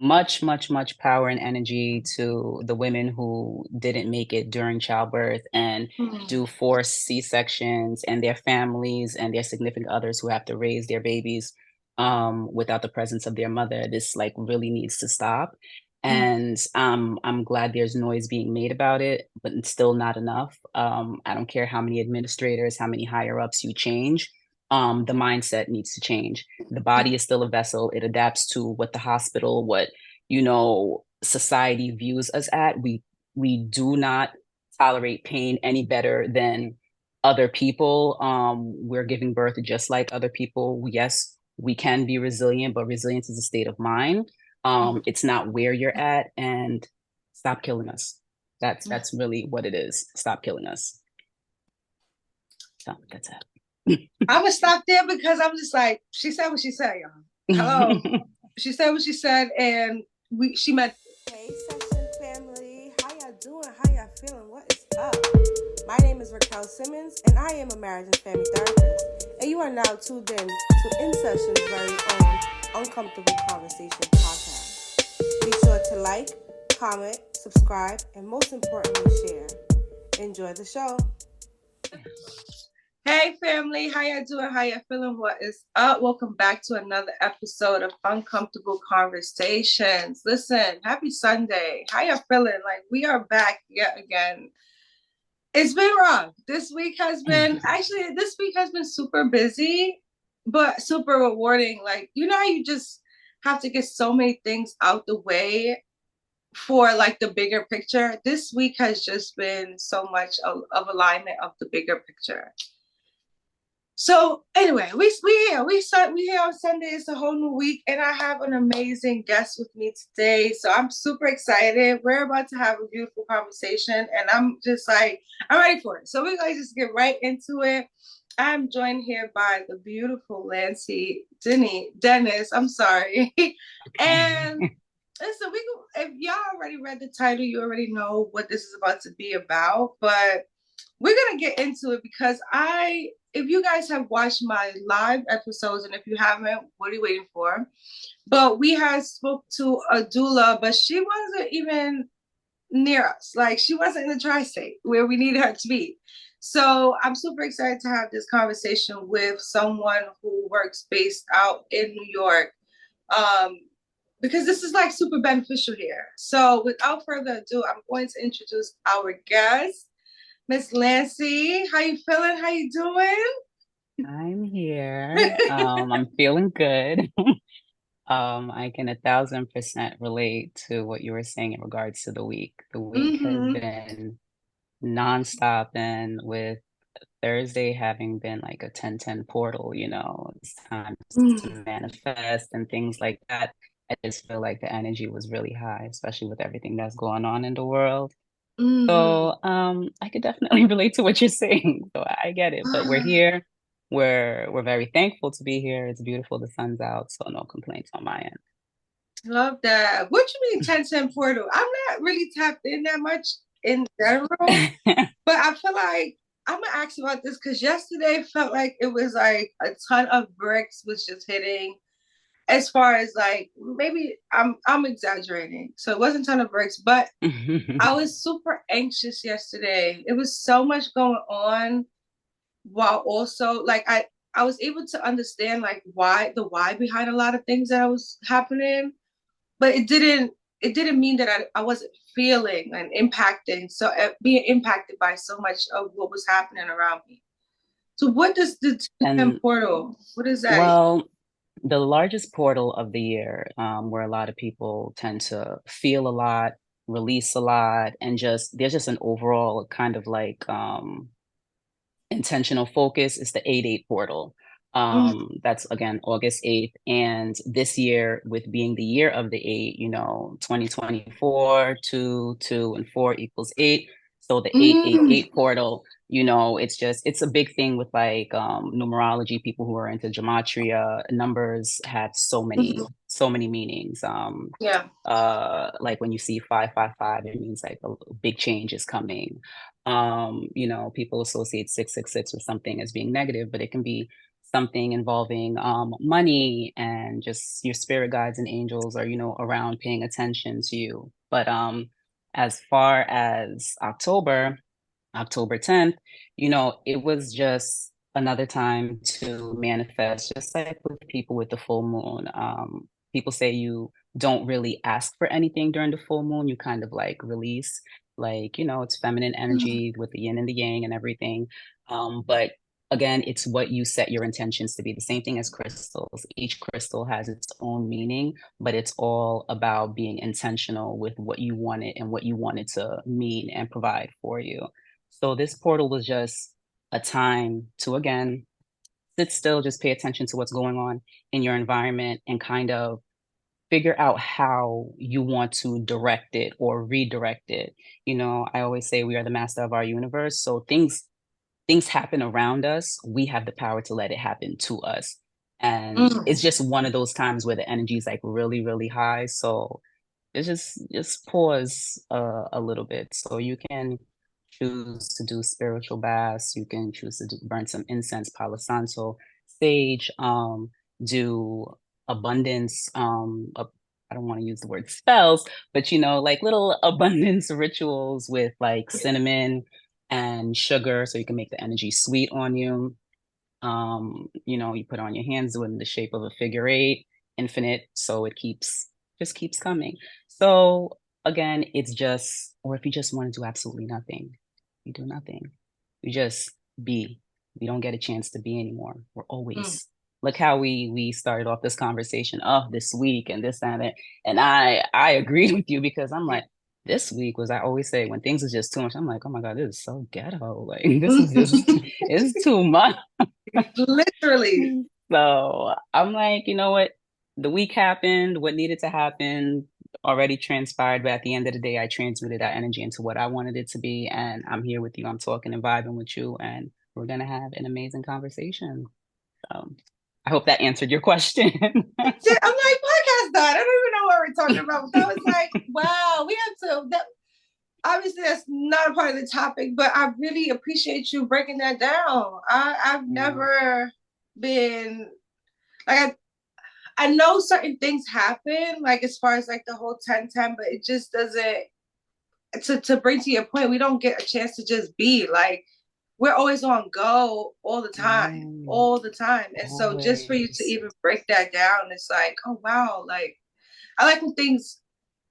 much, much, much power and energy to the women who didn't make it during childbirth and Mm. do forced C-sections, and their families and their significant others who have to raise their babies without the presence of their mother. This like really needs to stop. Mm. And I'm glad there's noise being made about it, but it's still not enough. I don't care how many administrators, how many higher ups you change. The mindset needs to change. The body is still a vessel. It adapts to what the hospital, what, society views us at. We do not tolerate pain any better than other people. We're giving birth just like other people. Yes, we can be resilient, but resilience is a state of mind. It's not where you're at, and stop killing us. That's really what it is. Stop killing us. So that's I'm gonna stop there because I'm just like, she said what she said, y'all. Hello. it. She said what she said, and she meant. Hey, session family. How y'all doing? How y'all feeling? What is up? My name is Raquel Simmons, and I am a marriage and family therapist. And you are now tuned in to In Session's very own Uncomfortable Conversation podcast. Be sure to like, comment, subscribe, and most importantly, share. Enjoy the show. Hey family, how y'all doing? How y'all feeling? What is up? Welcome back to another episode of Uncomfortable Conversations. Listen, happy Sunday. How y'all feeling? Like, we are back yet again. It's been rough. This week has been super busy, but super rewarding. Like, you know how you just have to get so many things out the way for like the bigger picture? This week has just been so much of alignment of the bigger picture. So anyway, we here on Sunday. It's a whole new week, and I have an amazing guest with me today. So I'm super excited. We're about to have a beautiful conversation, and I'm just like, I'm ready for it. So we're gonna just get right into it. I'm joined here by the beautiful Lantzy Denis. I'm sorry, and listen, if y'all already read the title, you already know what this is about to be about, but we're gonna get into it because if you guys have watched my live episodes, and if you haven't, what are you waiting for? But we had spoke to a doula, but she wasn't even near us. Like, she wasn't in the tri-state where we needed her to be. So I'm super excited to have this conversation with someone who works based out in New York. Because this is like super beneficial here. So without further ado, I'm going to introduce our guest. Miss Lantzy, how you feeling? How you doing? I'm here. I'm feeling good. I can 1,000% relate to what you were saying in regards to the week. The week has Mm-hmm. been nonstop, and with Thursday having been like a 10-10 portal, it's time to manifest and things like that. I just feel like the energy was really high, especially with everything that's going on in the world. Mm-hmm. So I could definitely relate to what you're saying. So I get it. But we're here. We're very thankful to be here. It's beautiful. The sun's out, so no complaints on my Love that. What you mean 10-10 portal? I'm not really tapped in that much in general, end. but I feel like I'm gonna ask you about this because yesterday felt like it was like a ton of bricks was just hitting. As far as like, maybe I'm exaggerating, so it wasn't a ton of bricks, but I was super anxious yesterday. It was so much going on, while also like I was able to understand like why behind a lot of things that was happening, but it didn't mean that I wasn't feeling and impacting, so being impacted by so much of what was happening around me. So what does the 10 And portal, what is that? well, the largest portal of the year, where a lot of people tend to feel a lot, release a lot, and just there's just an overall kind of like intentional focus is the 8-8 portal. Mm. That's again August 8th. And this year, with being the year of the eight, 2024, 2, 2, and 4 equals 8. So the 888 portal, it's a big thing with like numerology. People who are into gematria, numbers have so many meanings. Yeah. Like when you see 555, it means like a big change is coming. People associate 666 with something as being negative, but it can be something involving money, and just your spirit guides and angels are, around paying attention to you. But as far as October 10th, it was just another time to manifest, just like with people with the full moon. People say you don't really ask for anything during the full moon. You kind of like release, like, it's feminine energy with the yin and the yang and everything. But again, it's what you set your intentions to be. The same thing as crystals. Each crystal has its own meaning, but it's all about being intentional with what you wanted and what you wanted to mean and provide for you. So this portal was just a time to, again, sit still, just pay attention to what's going on in your environment and kind of figure out how you want to direct it or redirect it. I always say we are the master of our universe. So things happen around us, we have the power to let it happen to us. And it's just one of those times where the energy is like really, really high. So it's just pause a little bit. So you can choose to do spiritual baths. You can choose to burn some incense, Palo Santo, sage, do abundance. I don't want to use the word spells, but like little abundance rituals with like cinnamon and sugar, so you can make the energy sweet on you. You put on your hands in the shape of a figure eight, infinite, so it just keeps coming. So again, it's just, or if you just want to do absolutely nothing, you do nothing. You just be. We don't get a chance to be anymore. We're always. Look how we started off this conversation, this week and this and that. And I agreed with you because I'm like, this week was, I always say, when things are just too much, I'm like, oh my God, this is so ghetto. Like this is just it's too much. Literally. So I'm like, you know what? The week happened, what needed to happen already transpired, but at the end of the day, I transmuted that energy into what I wanted it to be. And I'm here with you. I'm talking and vibing with you, and we're gonna have an amazing conversation. So I hope that answered your question. I'm like, podcast done. I don't even know what we're talking about. But that was like, wow, we have to. Obviously, that's not a part of the topic, but I really appreciate you breaking that down. I've never been like I know certain things happen, like as far as like the whole 10-10, but it just doesn't. To bring to your point, we don't get a chance to just be like we're always on go all the time, all the time. And so just for you to even break that down, it's like, oh wow, like I like when things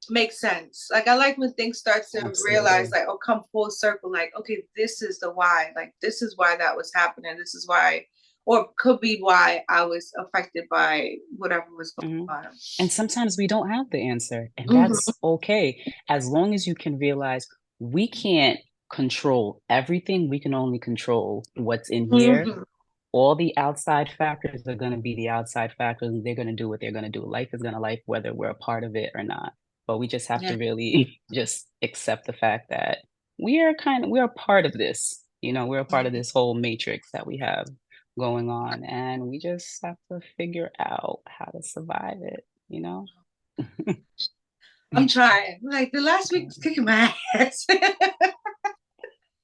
make sense. Like I like when things start to realize, like, oh, come full circle, like, okay, this is the why. Like this is why that was happening. This is why, or could be why I was affected by whatever was going on. And sometimes we don't have the answer, and that's okay. As long as you can realize we can't control everything, we can only control what's in here. All the outside factors are going to be the outside factors, and they're going to do what they're going to do. Life is going to life, whether we're a part of it or not. But we just have to really just accept the fact that we're a part of this. We're a part of this whole matrix that we have going on, and we just have to figure out how to survive it. I'm trying. Like the last week was kicking my ass.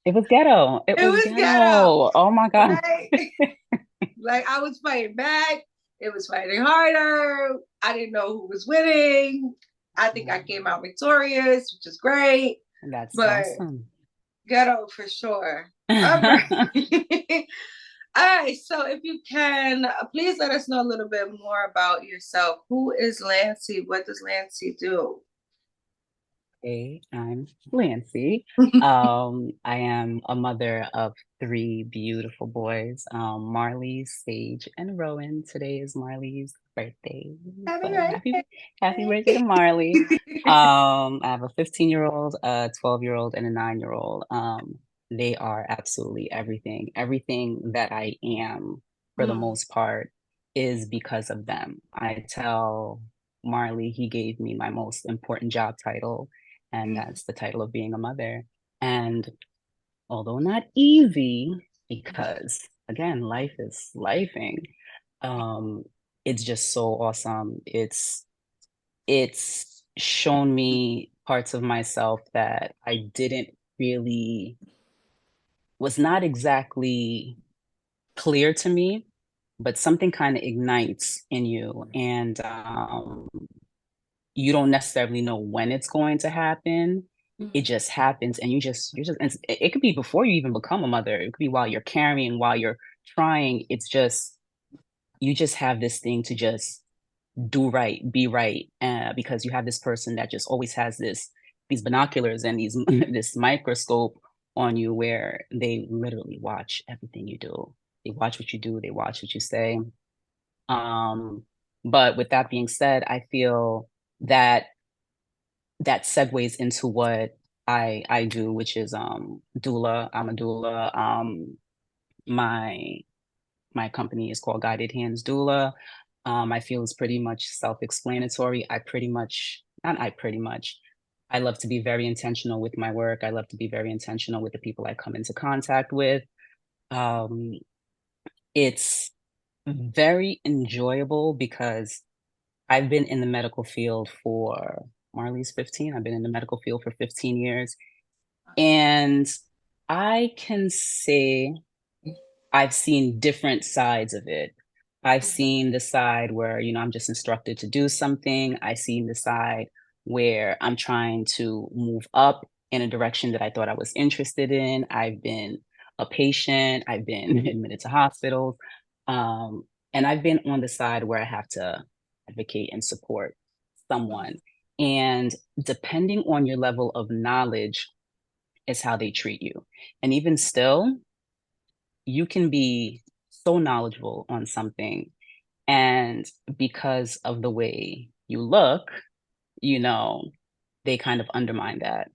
It was ghetto. It was ghetto. Oh my God. Right? Like I was fighting back. It was fighting harder. I didn't know who was winning. I think I came out victorious, which is great. That's awesome. Ghetto for sure. All right. All right. So if you can, please let us know a little bit more about yourself. Who is Lantzy? What does Lantzy do? Hey, I'm Lantzy. I am a mother of 3 beautiful boys, Marley, Sage, and Rowan. Today is Marley's birthday. Happy birthday to Marley. I have a 15-year-old, a 12-year-old, and a 9-year-old. They are absolutely everything. Everything that I am, for the most part, is because of them. I tell Marley he gave me my most important job title, and that's the title of being a mother. And although not easy, because again, life is lifing, it's just so awesome. It's shown me parts of myself that I didn't really, was not exactly clear to me. but something kind of ignites in you, and you don't necessarily know when it's going to happen. It just happens, and and it could be before you even become a mother. It could be while you're carrying, while you're trying. It's just you just have this thing to just do right, be right, because you have this person that just always has these binoculars and these this microscope on you, where they literally watch everything you do. They watch what you do. They watch what you say. Um, but with that being said, I feel that that segues into what I do, which is doula. I'm a doula. My my company is called Guided Hands Doula. I feel it's pretty much self-explanatory. Not I pretty much, I love to be very intentional with my work. I love to be very intentional with the people I come into contact with. Um, it's very enjoyable because I've been in the medical field for Marley's 15. I've been in the medical field for 15 years. And I can say I've seen different sides of it. I've seen the side where, I'm just instructed to do something. I've seen the side where I'm trying to move up in a direction that I thought I was interested in. I've been a patient. I've been admitted to hospitals. Um, and I've been on the side where I have to advocate and support someone. And depending on your level of knowledge is how they treat you. And even still, you can be so knowledgeable on something, and because of the way you look, you know, they kind of undermine that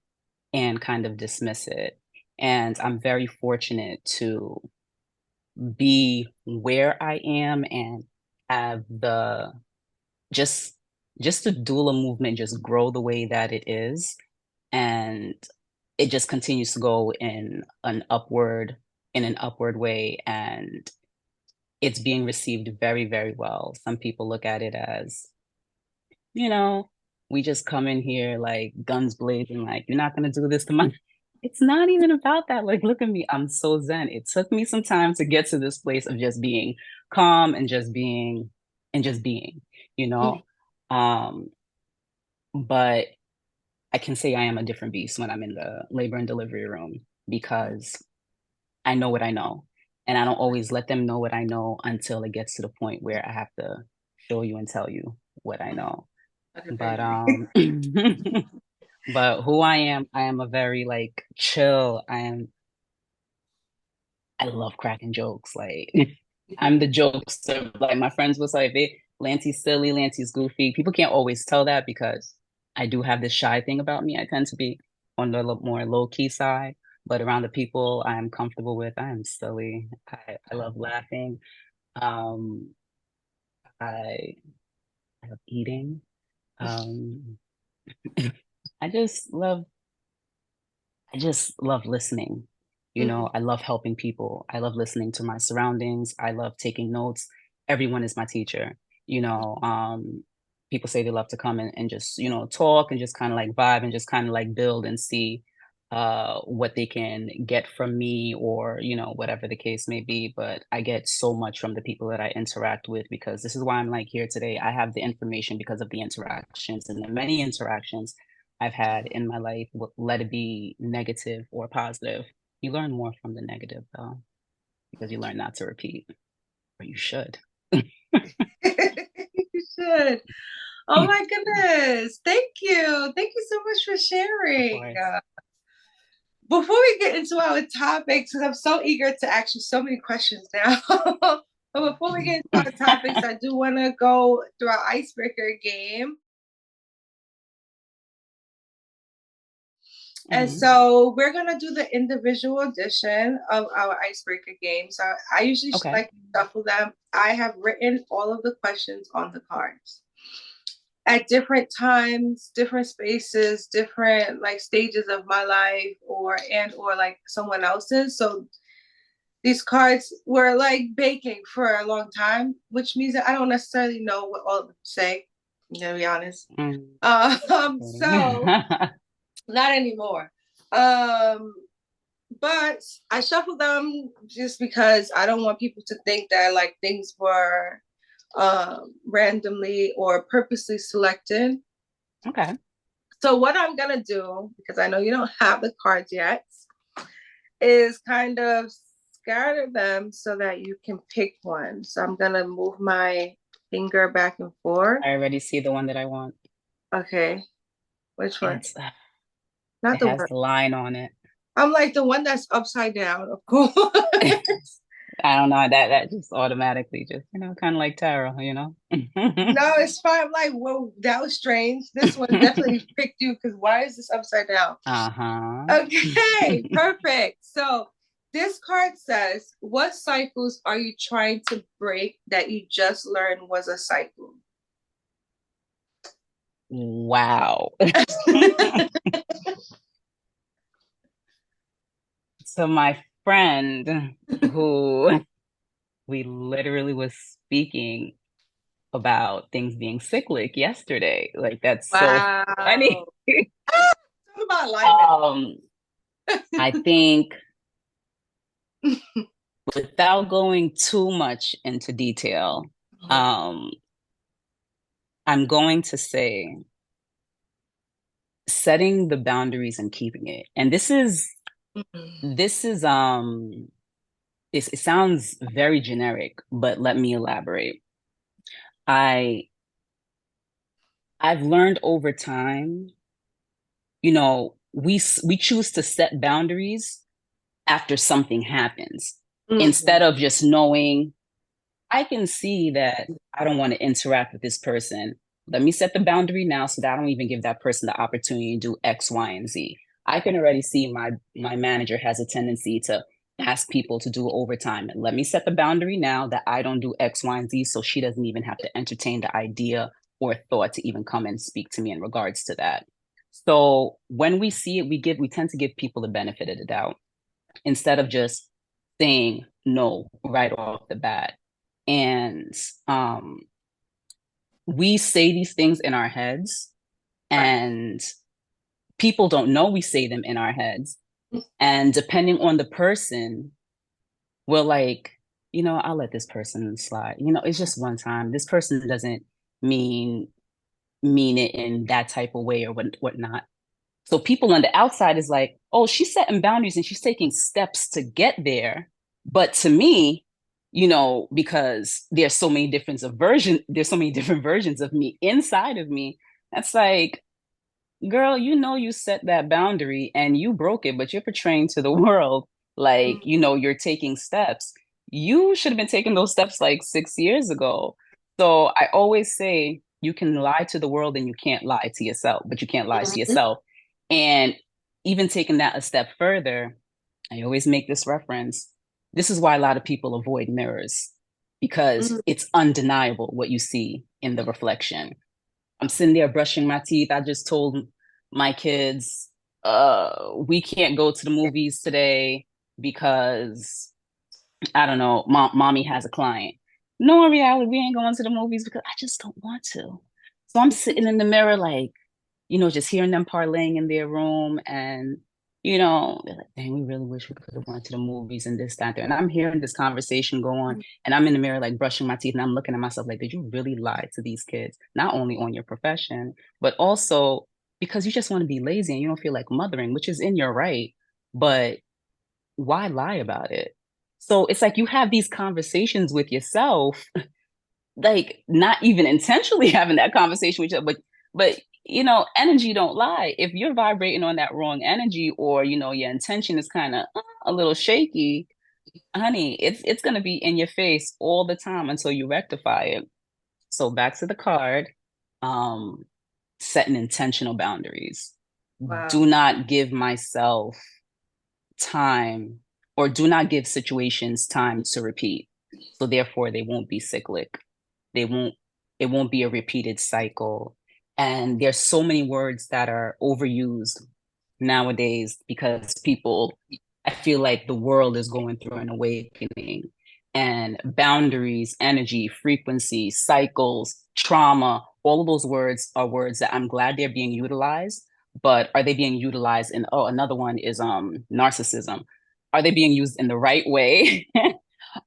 and kind of dismiss it. And I'm very fortunate to be where I am and have the just just the doula movement just grow the way that it is, and it just continues to go in an upward way, and it's being received very, very well. Some people look at it as, you know, we just come in here like guns blazing, like, you're not going to do this to my. It's not even about that. Like, look at me. I'm so zen. It took me some time to get to this place of just being calm and just being, you know. Um, but I can say I am a different beast when I'm in the labor and delivery room, because I know what I know. And I don't always let them know what I know until it gets to the point where I have to show you and tell you what I know. But but who I am a very like chill. I love cracking jokes. Like I'm the jokester. Like my friends will say, Lantzy's silly, Lantzy's goofy. People can't always tell that because I do have this shy thing about me. I tend to be on the more low key side, but around the people I am comfortable with, I am silly. I love laughing. Um, I, I love eating. Um, I just love I just love listening. I love helping people. I love listening to my surroundings. I love taking notes. Everyone is my teacher. You know, people say they love to come and just, talk and just kind of like vibe and just kind of like build and see what they can get from me, or, whatever the case may be. But I get so much from the people that I interact with, because this is why I'm like here today. I have the information because of the interactions, and the many interactions I've had in my life, let it be negative or positive. You learn more from the negative, though, because you learn not to repeat, or you should. You should. Oh my goodness. Thank you. Thank you so much for sharing. Before we get into our topics, because I'm so eager to ask you so many questions now. But before we get into our topics, I do want to go through our icebreaker game. And so we're going to do the individual edition of our icebreaker game. So I usually like to shuffle them. I have written all of the questions on the cards at different times, different spaces, different like stages of my life, or like someone else's. So these cards were like baking for a long time, which means that I don't necessarily know what all of them say, to be honest. So not anymore. but I shuffled them just because I don't want people to think that like things were randomly or purposely selected. Okay. So what I'm gonna do, because I know you don't have the cards yet, is kind of scatter them so that you can pick one. So I'm gonna move my finger back and forth. I already see the one that I want. Okay, which one? It's Not it the has one. the line on it. I'm like the one that's upside down, of course. I don't know, that just automatically just, kind of like tarot, No, it's fine. I'm like, whoa, that was strange. This one definitely picked you because why is this upside down? Uh-huh. Okay, perfect. So this card says, what cycles are you trying to break that you just learned was a cycle? Wow. So my friend who we literally was speaking about things being cyclic yesterday. Like that's so funny. Wow. Talk about alignment. Um, I think without going too much into detail, um, I'm going to say setting the boundaries and keeping it. And this is it sounds very generic, but let me elaborate. I I've learned over time, we choose to set boundaries after something happens instead of just knowing I can see that I don't want to interact with this person. Let me set the boundary now so that I don't even give that person the opportunity to do X, Y, and Z. I can already see my manager has a tendency to ask people to do overtime. And let me set the boundary now that I don't do X, Y, and Z so she doesn't even have to entertain the idea or thought to even come and speak to me in regards to that. So when we see it, we tend to give people the benefit of the doubt instead of just saying no right off the bat. And we say these things in our heads, Right. and people don't know we say them in our heads. And depending on the person, we're like, I'll let this person slide. It's just one time. This person doesn't mean it in that type of way or whatnot. So people on the outside is like, oh, she's setting boundaries and she's taking steps to get there. But to me, because there's so many different versions of me inside of me. That's like, girl, you set that boundary and you broke it, but you're portraying to the world like, you're taking steps. You should have been taking those steps like 6 years ago. So I always say you can lie to the world and you can't lie to yourself, but you can't lie to yourself. And even taking that a step further, I always make this reference. This is why a lot of people avoid mirrors because it's undeniable what you see in the reflection. I'm sitting there brushing my teeth. I just told my kids, we can't go to the movies today because I don't know, mommy has a client. No, in reality, we ain't going to the movies because I just don't want to. So I'm sitting in the mirror, like, just hearing them parlaying in their room and, they're like, dang, we really wish we could have went to the movies and this, that, there. And I'm hearing this conversation go on and I'm in the mirror, like brushing my teeth and I'm looking at myself like, did you really lie to these kids? Not only on your profession, but also because you just want to be lazy and you don't feel like mothering, which is in your right, but why lie about it? So it's like you have these conversations with yourself, like not even intentionally having that conversation with you, but energy don't lie. If you're vibrating on that wrong energy or your intention is kind of a little shaky, honey, it's going to be in your face all the time until you rectify it. So back to the card, um setting intentional boundaries. Wow. Do not give myself time or do not give situations time to repeat. So therefore they won't be cyclic. They won't it won't be a repeated cycle. And there's so many words that are overused nowadays because I feel like the world is going through an awakening and boundaries, energy, frequency, cycles, trauma, all of those words are words that I'm glad they're being utilized, but are they being utilized in, oh, another one is narcissism. are they being used in the right way?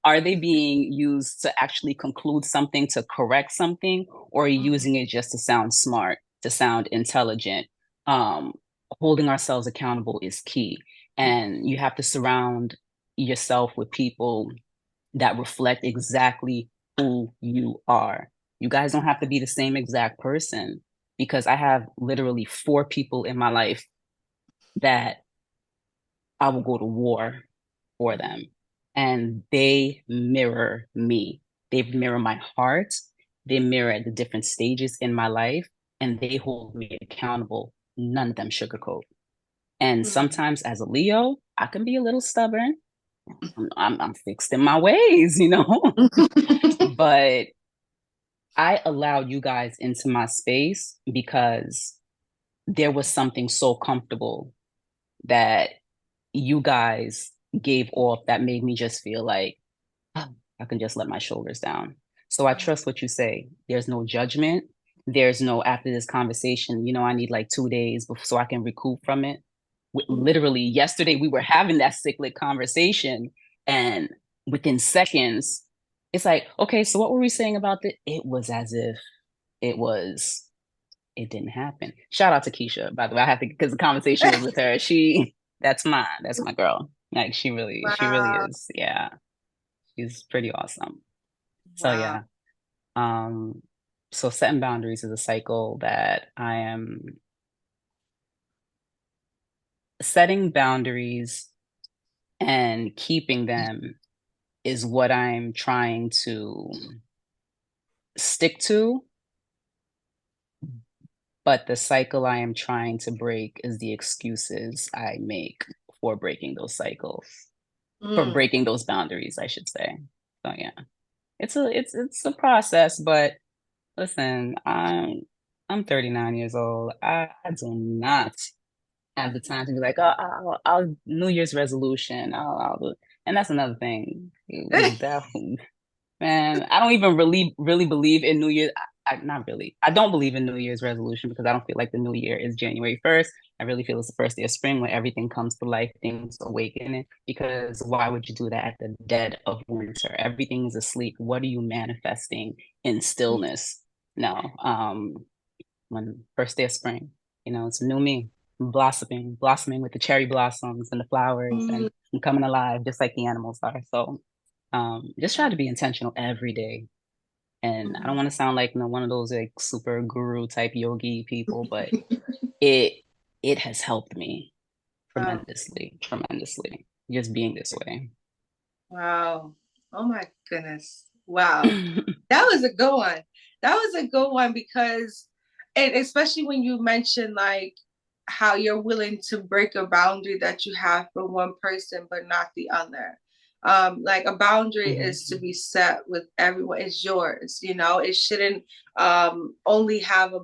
Are they being used to actually conclude something, to correct something, or are you Mhm. using it just to sound smart, to sound intelligent? Um, Holding ourselves accountable is key. And you have to surround yourself with people that reflect exactly who you are. You guys don't have to be the same exact person, because I have literally 4 people in my life that I will go to war for them. And they mirror me. They mirror my heart. They mirror the different stages in my life, and they hold me accountable. None of them sugarcoat. And Mhm. sometimes as a Leo, I can be a little stubborn. I'm fixed in my ways, but I allowed you guys into my space because there was something so comfortable that you guys gave off that made me just feel like, "Oh, I can just let my shoulders down." So I trust what you say. There's no judgment. There's no, after this conversation, I need like 2 days so I can recoup from it. Literally, yesterday we were having that cyclic conversation, and within seconds, it's like, okay, so what were we saying about this? It was as if it was, it didn't happen. Shout out to Keisha, by the way. I have to, because the conversation was with her. That's mine. That's my girl. Like she really Wow. is. Yeah, she's pretty awesome. So Wow. yeah. Um, so setting boundaries is a cycle that I am setting boundaries, and keeping them is what I'm trying to stick to. But the cycle I am trying to break is the excuses I make for breaking those cycles, for Mm. breaking those boundaries, I should say. So yeah, it's a process, but listen, I'm 39 years old. I do not have the time to be like, oh, I'll New Year's resolution. And that's another thing. That, man, I don't even really believe in New Year's. Not really. I don't believe in New Year's resolution, because I don't feel like the new year is January 1st. I really feel it's the first day of spring, when everything comes to life, things awakening. Because why would you do that at the dead of winter? Everything is asleep. What are you manifesting in stillness? No. When first day of spring, it's a new me, blossoming with the cherry blossoms and the flowers, Mm. and I'm coming alive just like the animals are. So just try to be intentional every day. And I don't Mhm. want to sound like one of those like super guru type yogi people, but it it has helped me Wow. tremendously, just being this way. Wow. Oh my goodness. Wow. That was a good one. That was a good one because, and especially when you mentioned like how you're willing to break a boundary that you have for one person but not the other. Like a boundary is to Mhm. be set with everyone. It's yours. It shouldn't only have a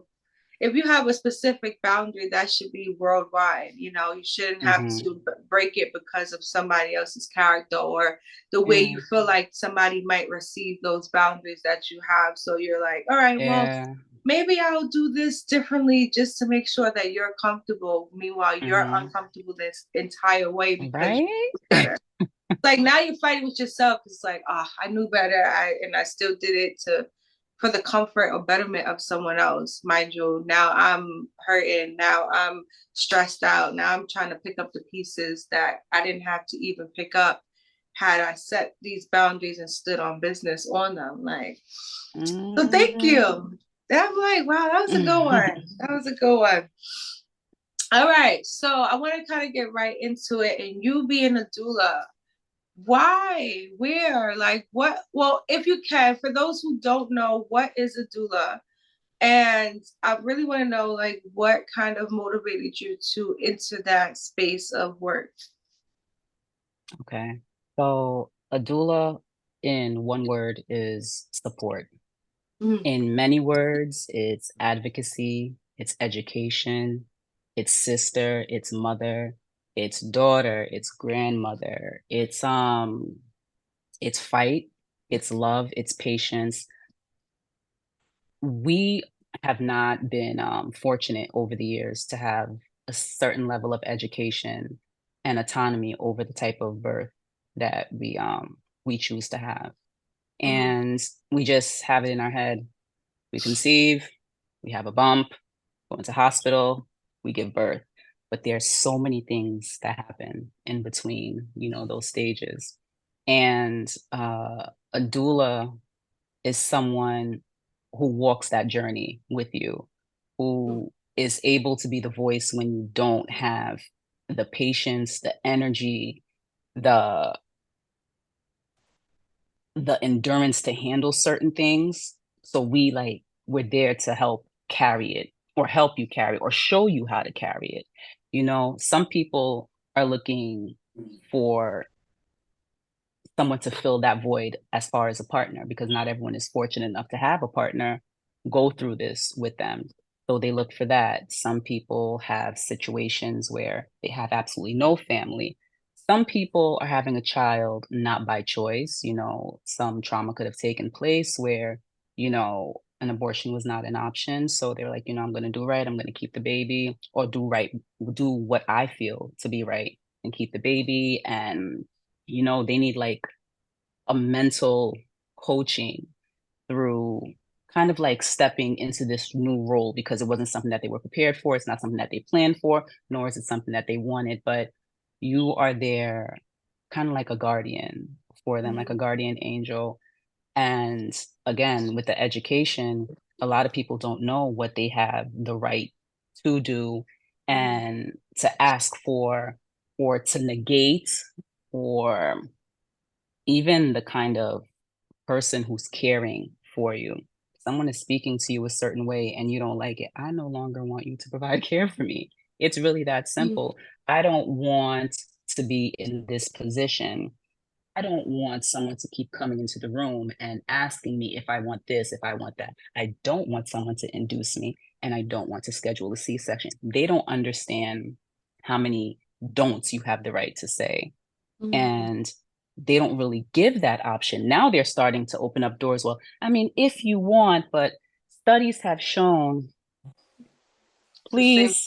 if you have a specific boundary, that should be worldwide. You shouldn't have Mhm. to break it because of somebody else's character or the way Yeah. you feel like somebody might receive those boundaries that you have. So you're like, all right, well, Yeah. maybe I'll do this differently just to make sure that you're comfortable. Meanwhile, you're Mhm. uncomfortable this entire way because you Right? know better. Like now you're fighting with yourself. It's like, I knew better. I still did it to for the comfort or betterment of someone else. Mind you, now I'm hurting. Now I'm stressed out. Now I'm trying to pick up the pieces that I didn't have to even pick up had I set these boundaries and stood on business on them. Like, so thank Mhm. you. I'm like, wow, that was a good one. That was a good one. All right. So I want to kind of get right into it. And you being a doula, why, where, like what? Well, if you can, for those who don't know, what is a doula? And I really want to know, like, what kind of motivated you to into that space of work? Okay. So a doula, in one word, is support. Mm. In many words, it's advocacy, it's education, it's sister, it's mother, it's daughter, it's grandmother, it's fight, it's love, it's patience. We have not been fortunate over the years to have a certain level of education and autonomy over the type of birth that we choose to have. And we just have it in our head. We conceive, we have a bump, go into hospital, we give birth. But there's so many things that happen in between, those stages. And a doula is someone who walks that journey with you, who is able to be the voice when you don't have the patience, the energy, the endurance to handle certain things. So we're there to help carry it, or help you carry it, or show you how to carry it. Some people are looking for someone to fill that void as far as a partner, because not everyone is fortunate enough to have a partner go through this with them. So they look for that. Some people have situations where they have absolutely no family. Some people are having a child not by choice. Some trauma could have taken place where, an abortion was not an option. So they're like, I'm going to do right. I'm going to keep the baby, or do what I feel to be right and keep the baby. And they need like a mental coaching through kind of like stepping into this new role, because it wasn't something that they were prepared for. It's not something that they planned for, nor is it something that they wanted. But you are there kind of like a guardian for them, like a guardian angel. And again, with the education, a lot of people don't know what they have the right to do and to ask for, or to negate, or even the kind of person who's caring for you. Someone is speaking to you a certain way and you don't like it. I no longer want you to provide care for me. It's really that simple. I don't want to be in this position. I don't want someone to keep coming into the room and asking me if I want this, if I want that. I don't want someone to induce me, and I don't want to schedule a C-section. They don't understand how many don'ts you have the right to say. And they don't really give that option. Now they're starting to open up doors. Well, I mean, if you want, but studies have shown, please,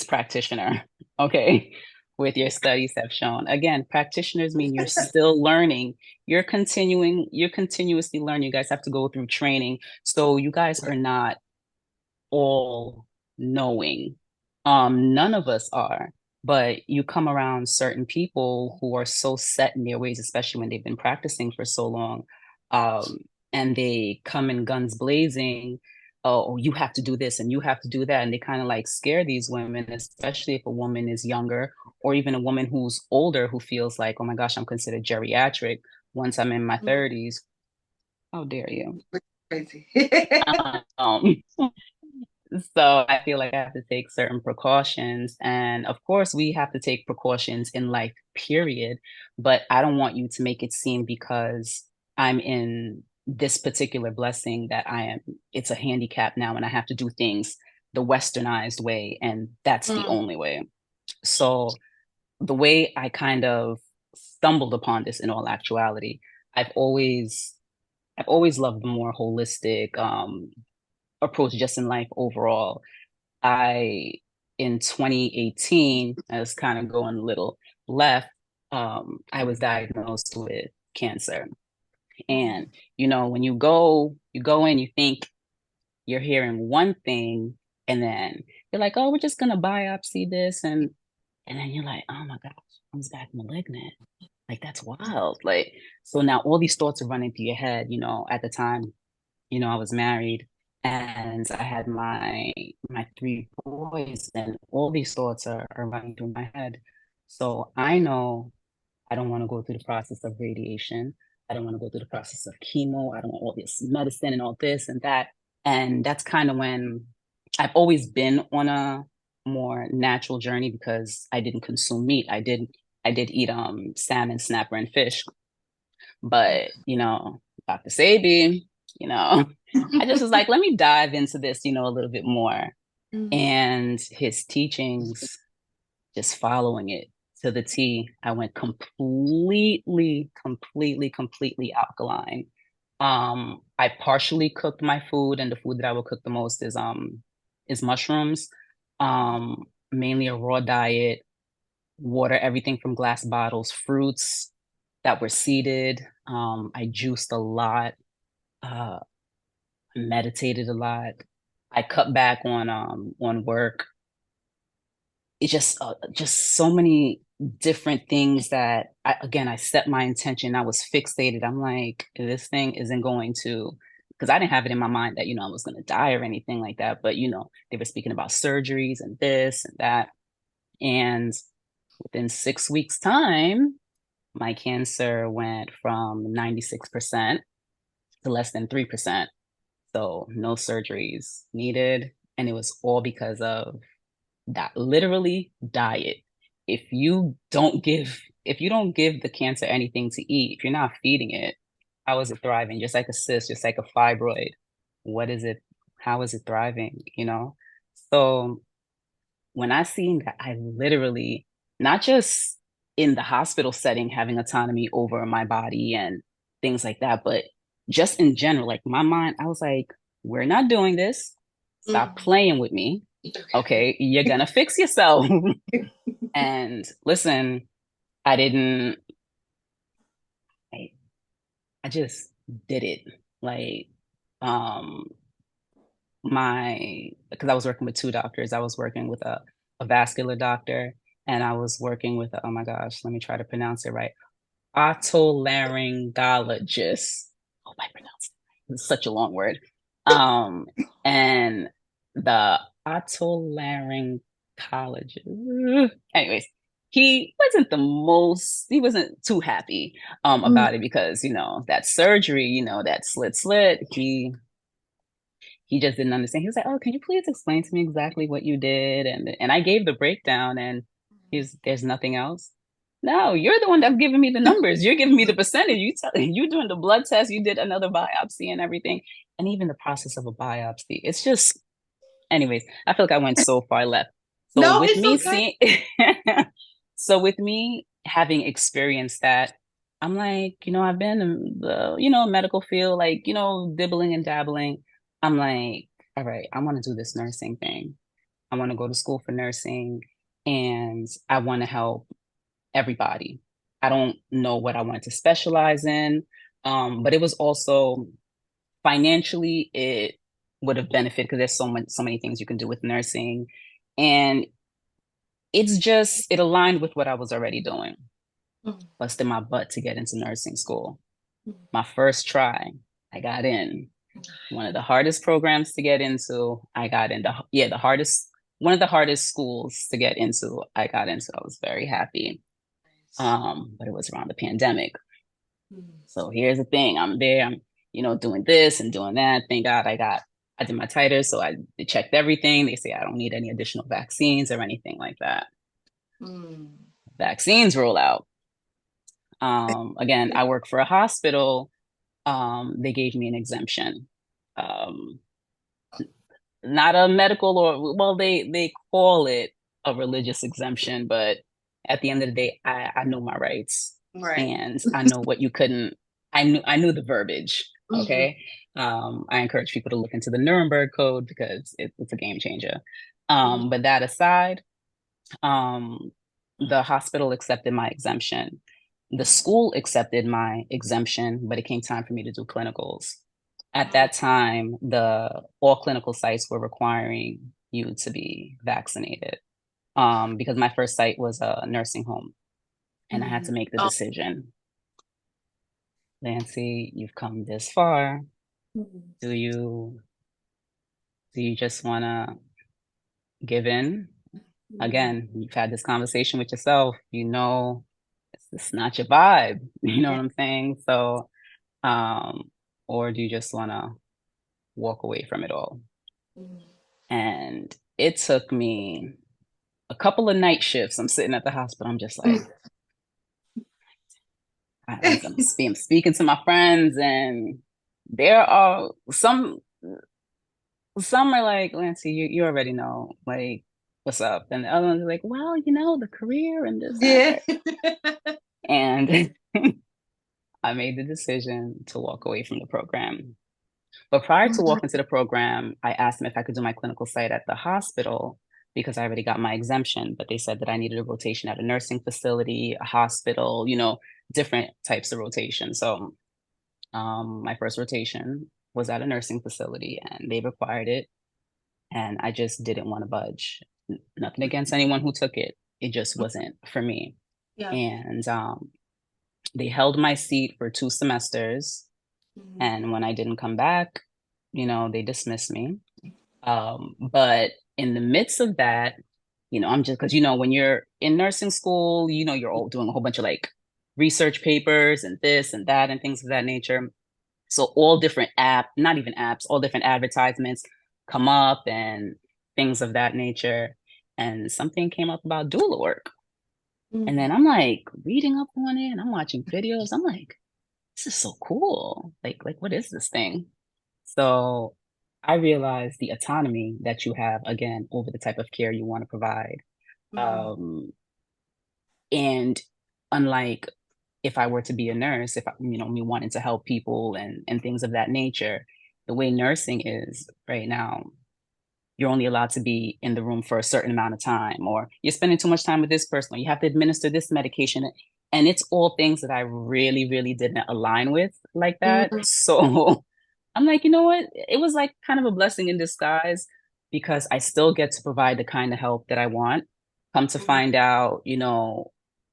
practitioner, okay, with your studies have shown. Again, practitioners mean you're still learning. You're continuously learning. You guys have to go through training. So you guys are not all knowing. None of us are. But you come around certain people who are so set in their ways, especially when they've been practicing for so long, and they come in guns blazing. Oh, you have to do this and you have to do that. And they kind of like scare these women, especially if a woman is younger, or even a woman who's older, who feels like, oh my gosh, I'm considered geriatric once I'm in my 30s. How dare you? Crazy. um, So I feel like I have to take certain precautions. And of course, we have to take precautions in life, period. But I don't want you to make it seem because I'm in this particular blessing that it's a handicap now and I have to do things the westernized way. And that's the only way. So the way I kind of stumbled upon this, in all actuality, I've always loved the more holistic approach just in life overall. In 2018, I was kind of going a little left. I was diagnosed with cancer. And, when you go in, you think you're hearing one thing, and then you're like, oh, we're just going to biopsy this. And then you're like, oh my gosh, I was back malignant. Like, that's wild. Like, so now all these thoughts are running through your head. At the time, I was married and I had my three boys, and all these thoughts are running through my head. So I know I don't want to go through the process of radiation. I don't want to go through the process of chemo. I don't want all this medicine and all this and that. And that's kind of when I've always been on a more natural journey, because I didn't consume meat. I did eat salmon, snapper, and fish. But Dr. Sabi, I just was like, let me dive into this, a little bit more. And his teachings, just following it to the T, I went completely alkaline. I partially cooked my food, and the food that I will cook the most is mushrooms. Mainly a raw diet. water everything from glass bottles, fruits that were seeded. I juiced a lot, uh, meditated a lot. I cut back on work. It's just so many different things that I set my intention. I was fixated. I'm like, this thing isn't going to, because I didn't have it in my mind that, I was going to die or anything like that. But, they were speaking about surgeries and this and that. And within 6 weeks' time, my cancer went from 96% to less than 3%. So no surgeries needed. And it was all because of that, literally diet. If you don't give the cancer anything to eat, if you're not feeding it, how is it thriving? Just like a cyst, just like a fibroid. What is it? How is it thriving? So when I seen that, I literally, not just in the hospital setting, having autonomy over my body and things like that, but just in general, like my mind, I was like, we're not doing this. Stop playing with me. Okay, you're gonna fix yourself. And listen, I didn't, I, I just did it. Like, um, because I was working with two doctors. I was working with a vascular doctor, and I was working with oh my gosh, let me try to pronounce it right. Otolaryngologist. Hope I pronounced it right. It's such a long word. And the otolaryngologist. Anyways, he wasn't too happy about it because, that surgery, that slit, he just didn't understand. He was like, "Oh, can you please explain to me exactly what you did?" And I gave the breakdown, and there's nothing else. No, you're the one that's giving me the numbers. You're giving me the percentage. You doing the blood test. You did another biopsy and everything, and even the process of a biopsy. It's just, anyways. I feel like I went so far left. So No, with it's me okay. seeing, so with me having experienced that, I'm like, I've been in the, medical field, like, dibbling and dabbling. I'm like, all right, I want to do this nursing thing. I want to go to school for nursing, and I want to help everybody. I don't know what I wanted to specialize in, but it was also financially, it would have benefited because there's so many things you can do with nursing, and it aligned with what I was already doing. Busted my butt to get into nursing school. My first try, I got in. One of the hardest programs to get into, I got into. Yeah, the hardest, one of the hardest schools to get into, I got into. I was very happy. But it was around the pandemic. So here's the thing. I'm there, I'm, doing this and doing that. Thank God I did my titers. So they checked everything. They say I don't need any additional vaccines or anything like that. Vaccines roll out. Again, I work for a hospital. They gave me an exemption. Um, Not a medical, or well, they call it a religious exemption, but at the end of the day, I know my rights, Right. and I know what you couldn't. I knew the verbiage. Okay. I encourage people to look into the Nuremberg Code because it's a game changer. But that aside, um, the hospital accepted my exemption. The school accepted my exemption, but it came time for me to do clinicals. At that time, all clinical sites were requiring you to be vaccinated, because my first site was a nursing home, and I had to make the decision. Lantzy, you've come this far. Do you just want to give in? Again, you've had this conversation with yourself. It's not your vibe. You know what I'm saying? So, or do you just want to walk away from it all? And it took me a couple of night shifts. I'm sitting at the hospital. I'm just like, I'm speaking to my friends, and there are some are like, Lantzy, you already know, like, what's up? And the other ones are like, well, the career and this and Yeah. that. And I made the decision to walk away from the program. But prior to walking to the program, I asked them if I could do my clinical site at the hospital because I already got my exemption, but they said that I needed a rotation at a nursing facility, a hospital, different types of rotation. So my first rotation was at a nursing facility and they required it. And I just didn't want to budge. Nothing against anyone who took it. It just wasn't for me. Yeah. And they held my seat for 2 semesters. And when I didn't come back, they dismissed me. But in the midst of that, I'm just because when you're in nursing school, you're all doing a whole bunch of like research papers and this and that and things of that nature. So all different not even apps, all different advertisements come up and things of that nature. And something came up about doula work. And then I'm like reading up on it and I'm watching videos. I'm like, this is so cool. Like what is this thing? So I realized the autonomy that you have again over the type of care you want to provide. And unlike if I were to be a nurse, if me wanting to help people and things of that nature, the way nursing is right now, you're only allowed to be in the room for a certain amount of time, or you're spending too much time with this person, or you have to administer this medication. And it's all things that I really, really didn't align with like that. So I'm like, you know what? It was like kind of a blessing in disguise because I still get to provide the kind of help that I want. Come to find out,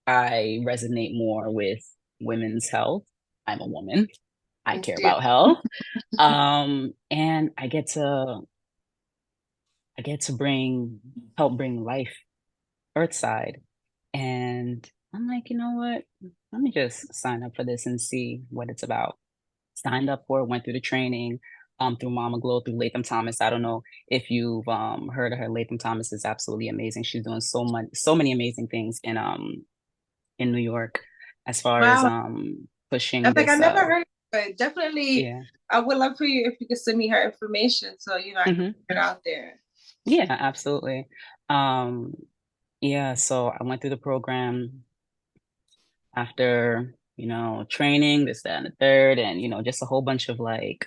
I resonate more with women's health. I'm a woman. I care about health. And I get to help bring life earthside. And I'm like, you know what? Let me just sign up for this and see what it's about. Signed up for it, went through the training, through Mama Glow, through Latham Thomas. I don't know if you've heard of her. Latham Thomas is absolutely amazing. She's doing so many amazing things in New York as far as pushing I this. never heard of it. Definitely, yeah. I would love for you if you could send me her information so I can put it out there. Yeah, absolutely. Yeah, so I went through the program after, training, this, that, and the third, and, just a whole bunch of like,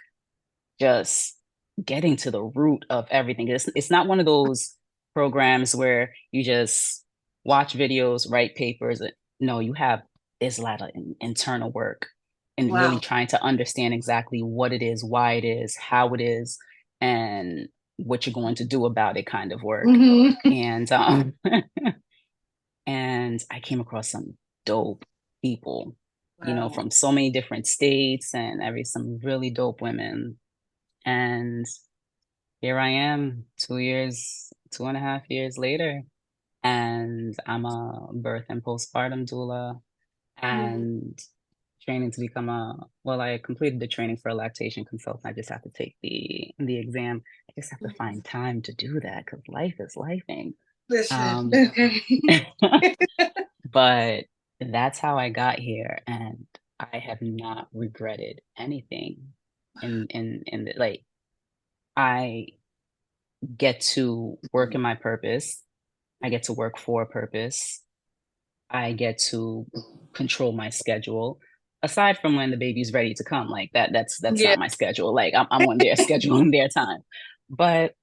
just getting to the root of everything. It's not one of those programs where you just watch videos, write papers. No, there's a lot of internal work and really trying to understand exactly what it is, why it is, how it is, and what you're going to do about it kind of work. And and I came across some dope people, from so many different states and some really dope women. And here I am 2.5 years later, and I'm a birth and postpartum doula and training to become I completed the training for a lactation consultant. I just have to take the exam. I just have to find time to do that because life is lifing. Listen. But that's how I got here, and I have not regretted anything. Like I get to work in my purpose. I get to work for a purpose. I get to control my schedule. Aside from when the baby's ready to come, like that's not my schedule. Like I'm on their schedule and their time. But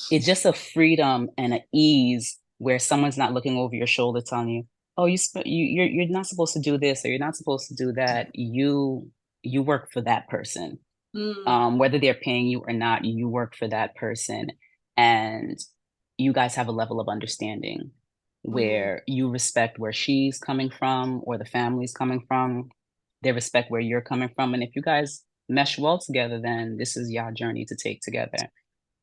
it's just a freedom and an ease where someone's not looking over your shoulder telling you, "Oh, you're not supposed to do this or you're not supposed to do that." You work for that person. Whether they're paying you or not, you work for that person, and you guys have a level of understanding where you respect where she's coming from or the family's coming from. They respect where you're coming from, and if you guys mesh well together, then this is your journey to take together.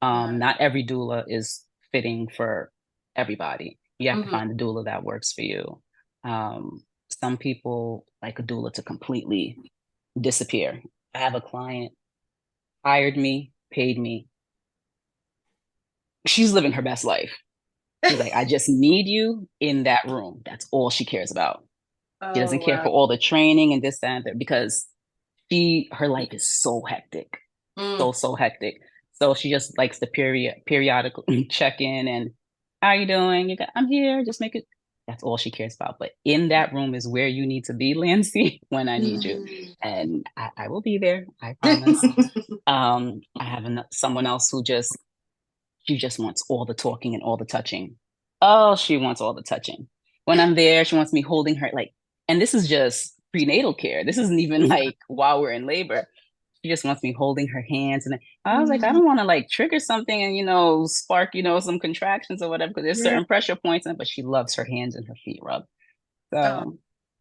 Not every doula is fitting for everybody. You have to find a doula that works for you. Some people like a doula to completely disappear. I have a client, hired me, paid me. She's living her best life. She's like, I just need you in that room. That's all she cares about. She doesn't care for all the training and this, that, and that, because her life is so hectic. So hectic. So she just likes to periodically check in and how are you doing? I'm here, just make it. That's all she cares about. But in that room is where you need to be, Lantzy, when I need you. And I will be there, I promise. I have someone else who just she just wants all the talking and all the touching. Oh, she wants all the touching. When I'm there, she wants me holding her, like, and this is just prenatal care. This isn't even like while we're in labor. She just wants me holding her hands. And I was like, I Mhm. don't want to like trigger something and, spark, some contractions or whatever, because there's Yeah. certain pressure points in it, but she loves her hands and her feet rubbed. Oh. So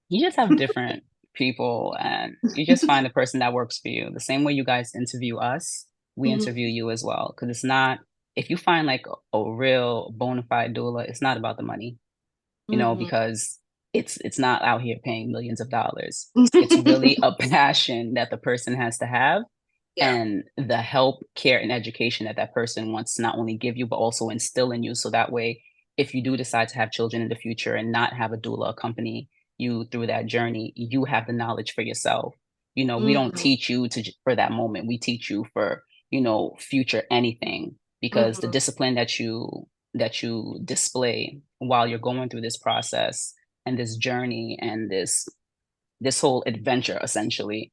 you just have different people and you just find the person that works for you. The same way you guys interview us, we Mhm. interview you as well. Because it's not, if you find like a real bona fide doula, it's not about the money, Mhm. because it's not out here paying millions of dollars. It's really a passion that the person has to have, Yeah. and the help, care, and education that that person wants to not only give you, but also instill in you. So that way, if you do decide to have children in the future and not have a doula accompany you through that journey, you have the knowledge for yourself. We don't Mhm. teach you for that moment. We teach you for, future anything, because the Mhm. discipline that you display while you're going through this process and this journey and this whole adventure, essentially,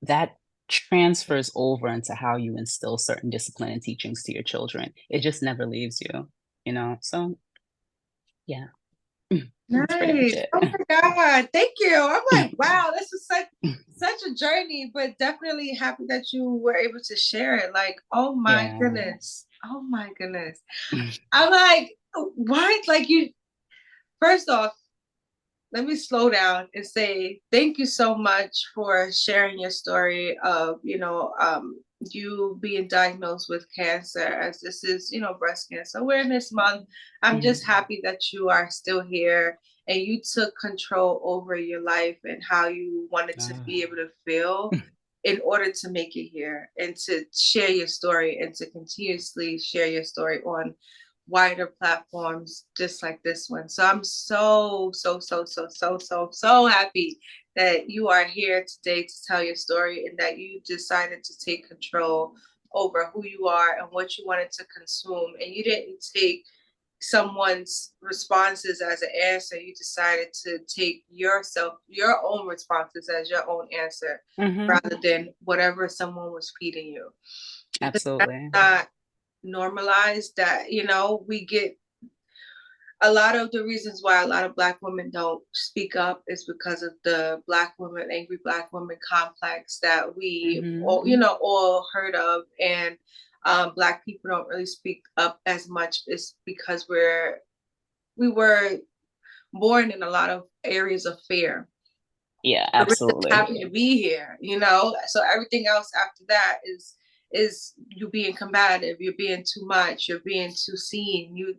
that transfers over into how you instill certain discipline and teachings to your children. It just never leaves you. So yeah, that's pretty much Nice. it. Oh my God. Thank you. I'm like, wow, this is such a journey, but definitely happy that you were able to share it. Like, oh my Yeah. goodness. Oh my goodness. I'm like, what? Like you, first off, let me slow down and say thank you so much for sharing your story of, you being diagnosed with cancer, as this is, breast cancer awareness month. I'm Mhm. just happy that you are still here and you took control over your life and how you wanted to be able to feel in order to make it here and to share your story and to continuously share your story on wider platforms just like this one. So I'm so, so, so, so, so, so, so happy that you are here today to tell your story and that you decided to take control over who you are and what you wanted to consume. And you didn't take someone's responses as an answer. You decided to take your own responses as your own answer Mhm. rather than whatever someone was feeding you. Because that's Absolutely. not normalized, that we get a lot of the reasons why a lot of Black women don't speak up is because of the angry Black woman complex that we Mhm. all heard of. And Black people don't really speak up as much, is because we were born in a lot of areas of fear. Yeah, We're just absolutely. happy to be here, so everything else after that is you being combative, you're being too much, you're being too seen, you're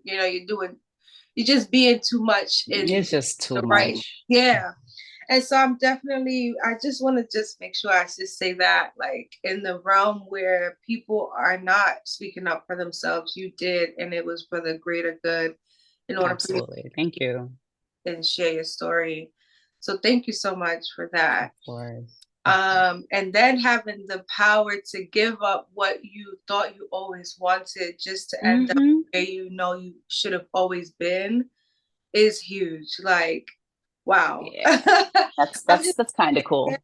just being too much in It's just too the right. much. Yeah. And so I just want to just make sure I just say that, like, in the realm where people are not speaking up for themselves, you did, and it was for the greater good in order for you Absolutely. Thank you. to share your story. So thank you so much for Of that. course. And then having the power to give up what you thought you always wanted just to end up Mhm. where you should have always been is huge. Like, wow. Yeah. That's I'm that's just, that's kind of cool.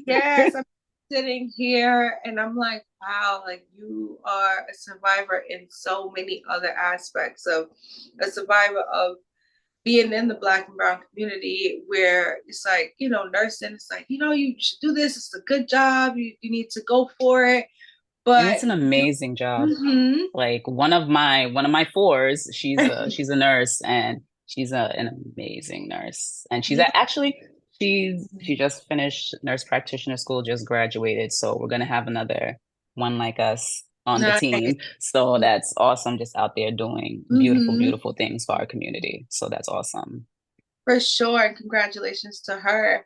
yes, I'm sitting here and I'm like, wow, like you are a survivor in so many other aspects of a survivor of being in the Black and brown community, where it's like, nursing, it's like, you should do this, it's a good job, you need to go for it. And But it's an amazing job. mhm. Like one of my fours, she's a nurse, and she's an amazing nurse. And she's Yeah. actually she just finished nurse practitioner school, just graduated. So we're gonna have another one like us on the Nice. team. So that's awesome, just out there doing beautiful, Hmm. beautiful things for our community. So that's awesome. For sure, and congratulations to her.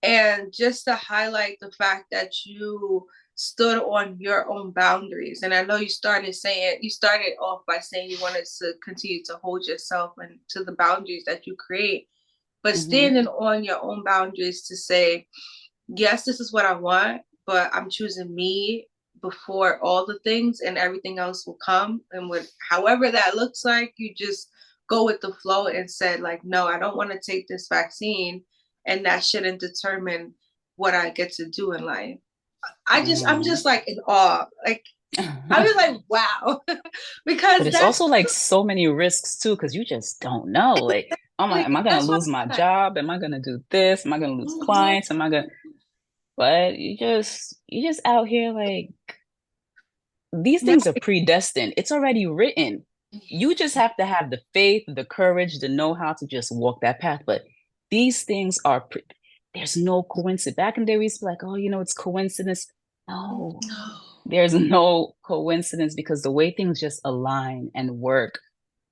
And just to highlight the fact that you stood on your own boundaries. And I know you started off by saying you wanted to continue to hold yourself and to the boundaries that you create, but Hmm. standing on your own boundaries to say, yes, this is what I want, but I'm choosing me before all the things, and everything else will come. And however that looks like, you just go with the flow and said, like, no, I don't want to take this vaccine, and that shouldn't determine what I get to do in life. I'm Yeah. just like in awe. Like, I was like, wow, But because it's that's also like so many risks too, because you just don't know. Like, like, am I gonna that's what lose my I'm saying. job? Am I gonna do this? Am I gonna lose Mhm. clients? Am I gonna but you just out here like these Now, things are predestined. It's already written. You just have to have the faith, the courage, the know-how to just walk that path. But these things are there's no coincidence. Back in the day, we used to be like, oh, it's coincidence. No, there's no coincidence because the way things just align and work,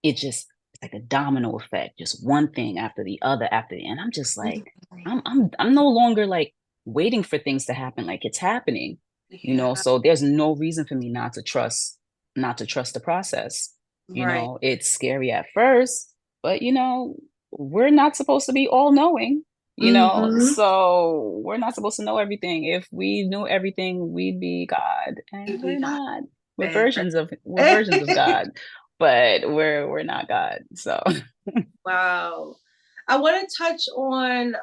it's like a domino effect, just one thing after the, and I'm just like, I'm no longer like waiting for things to happen, like it's happening, yeah, so there's no reason for me not to trust the process. right. It's scary at first, but we're not supposed to be all knowing, Mm-hmm. so we're not supposed to know everything. If we knew everything, we'd be God, and we're We got not. we're that. versions of we're versions of God, but we're not God. So Wow. I want to touch on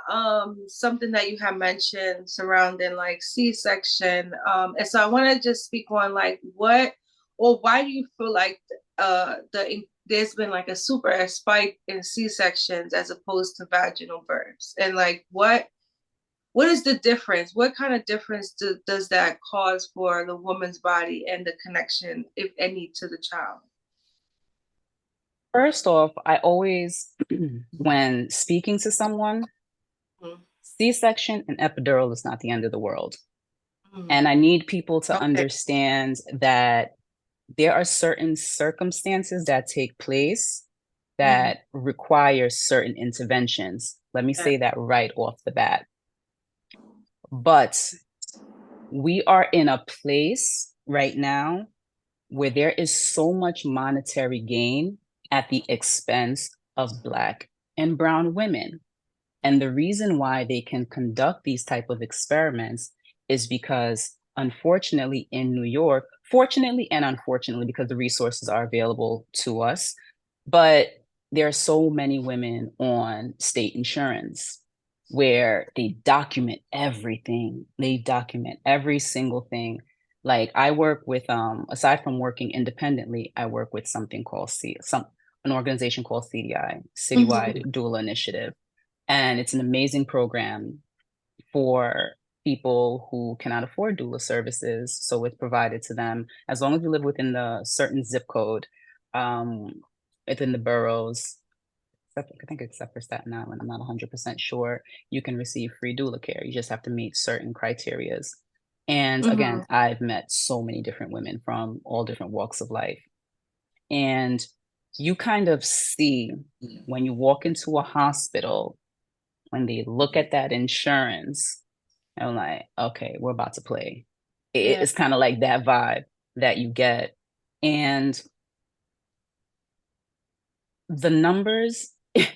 something that you have mentioned surrounding like C-section. And so I want to just speak on like what or why do you feel like there's been like a super spike in C-sections as opposed to vaginal births? And like what is the difference? What kind of difference does that cause for the woman's body and the connection, if any, to the child? first off, I always, when speaking to someone, C-section and epidural is not the end of the world. Mm-hmm. And I need people to Okay. understand that there are certain circumstances that take place Mm-hmm. that require certain interventions. Let me say that right off the bat. But we are in a place right now where there is so much monetary gain at the expense of Black and Brown women. And the reason why they can conduct these type of experiments is because unfortunately in New York, fortunately and unfortunately because the resources are available to us, but there are so many women on state insurance where they document everything. They document every single thing. Like I work with aside from working independently, I work with something called an organization called CDI, Citywide Mm-hmm. Doula Initiative, and it's an amazing program for people who cannot afford doula services. So it's provided to them as long as you live within the certain zip code, um, within the boroughs. I think except for Staten Island, I'm not 100% sure. You can receive free doula care. You just have to meet certain criterias. And Mm-hmm. again, I've met so many different women from all different walks of life. And you kind of see when you walk into a hospital, when they look at that insurance, I'm like, okay, we're about to play. Yeah. It's kind of like that vibe that you get. And the numbers, the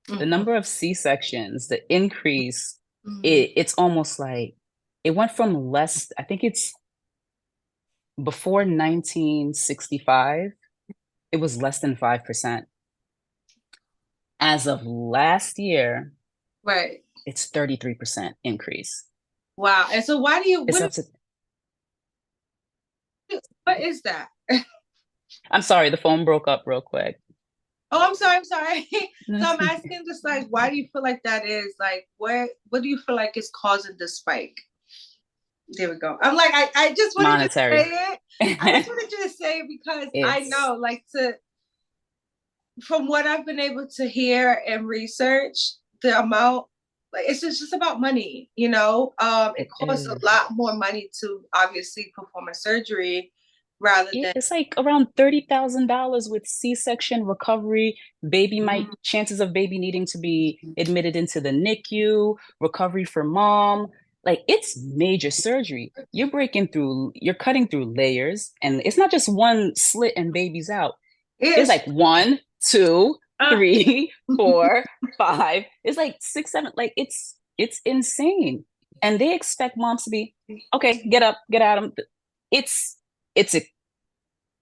Mm-hmm. number of C-sections, the increase, Mm-hmm. it's almost like it went from less, I think it's before 1965, it was less than 5%. As of last year, Right. it's 33% increase. Wow. And so why do you It's up to, what is that? I'm sorry, the phone broke up real quick. Oh, I'm sorry, I'm sorry. So That's I'm asking just like why do you feel like that is? Like what do you feel like is causing the spike? There we go. I'm like, I just wanted you to say monetary. it. I just wanted you to say it because I It's know, like from what I've been able to hear and research, the amount like it's just about money, you know. It it costs a is. lot more money to obviously perform a surgery rather than It's like around $30,000 with C-section recovery, chances of baby needing to be admitted into the NICU, recovery for mom. Like it's major surgery. You're cutting through layers, and it's not just one slit and baby's out. It's it's like one, two, uh, three, four, five. It's like six, seven. Like it's insane. And they expect moms to be, okay, get up, get out. It's it's a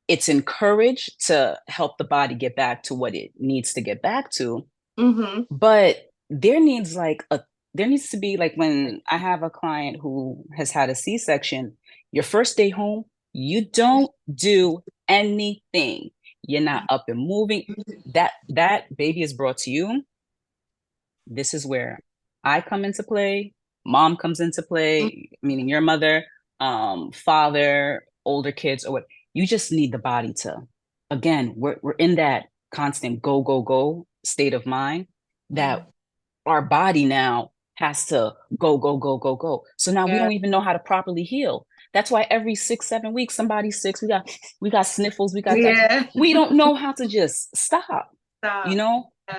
it's encouraged to help the body get back to what it needs to get back to. mm-hmm. But there needs to be like when I have a client who has had a C-section, your first day home, You don't do anything. You're not up and moving. That baby is brought to you. This is where I come into play, mom comes into play, meaning your mother, father, older kids, or what. You just need the body to, again, we're in that constant go, go, go state of mind that our body now has to go, go, go, go, go. So now we don't even know how to properly heal. That's why every 6, 7 weeks, somebody's sick. We got sniffles, we got that. We don't know how to just stop.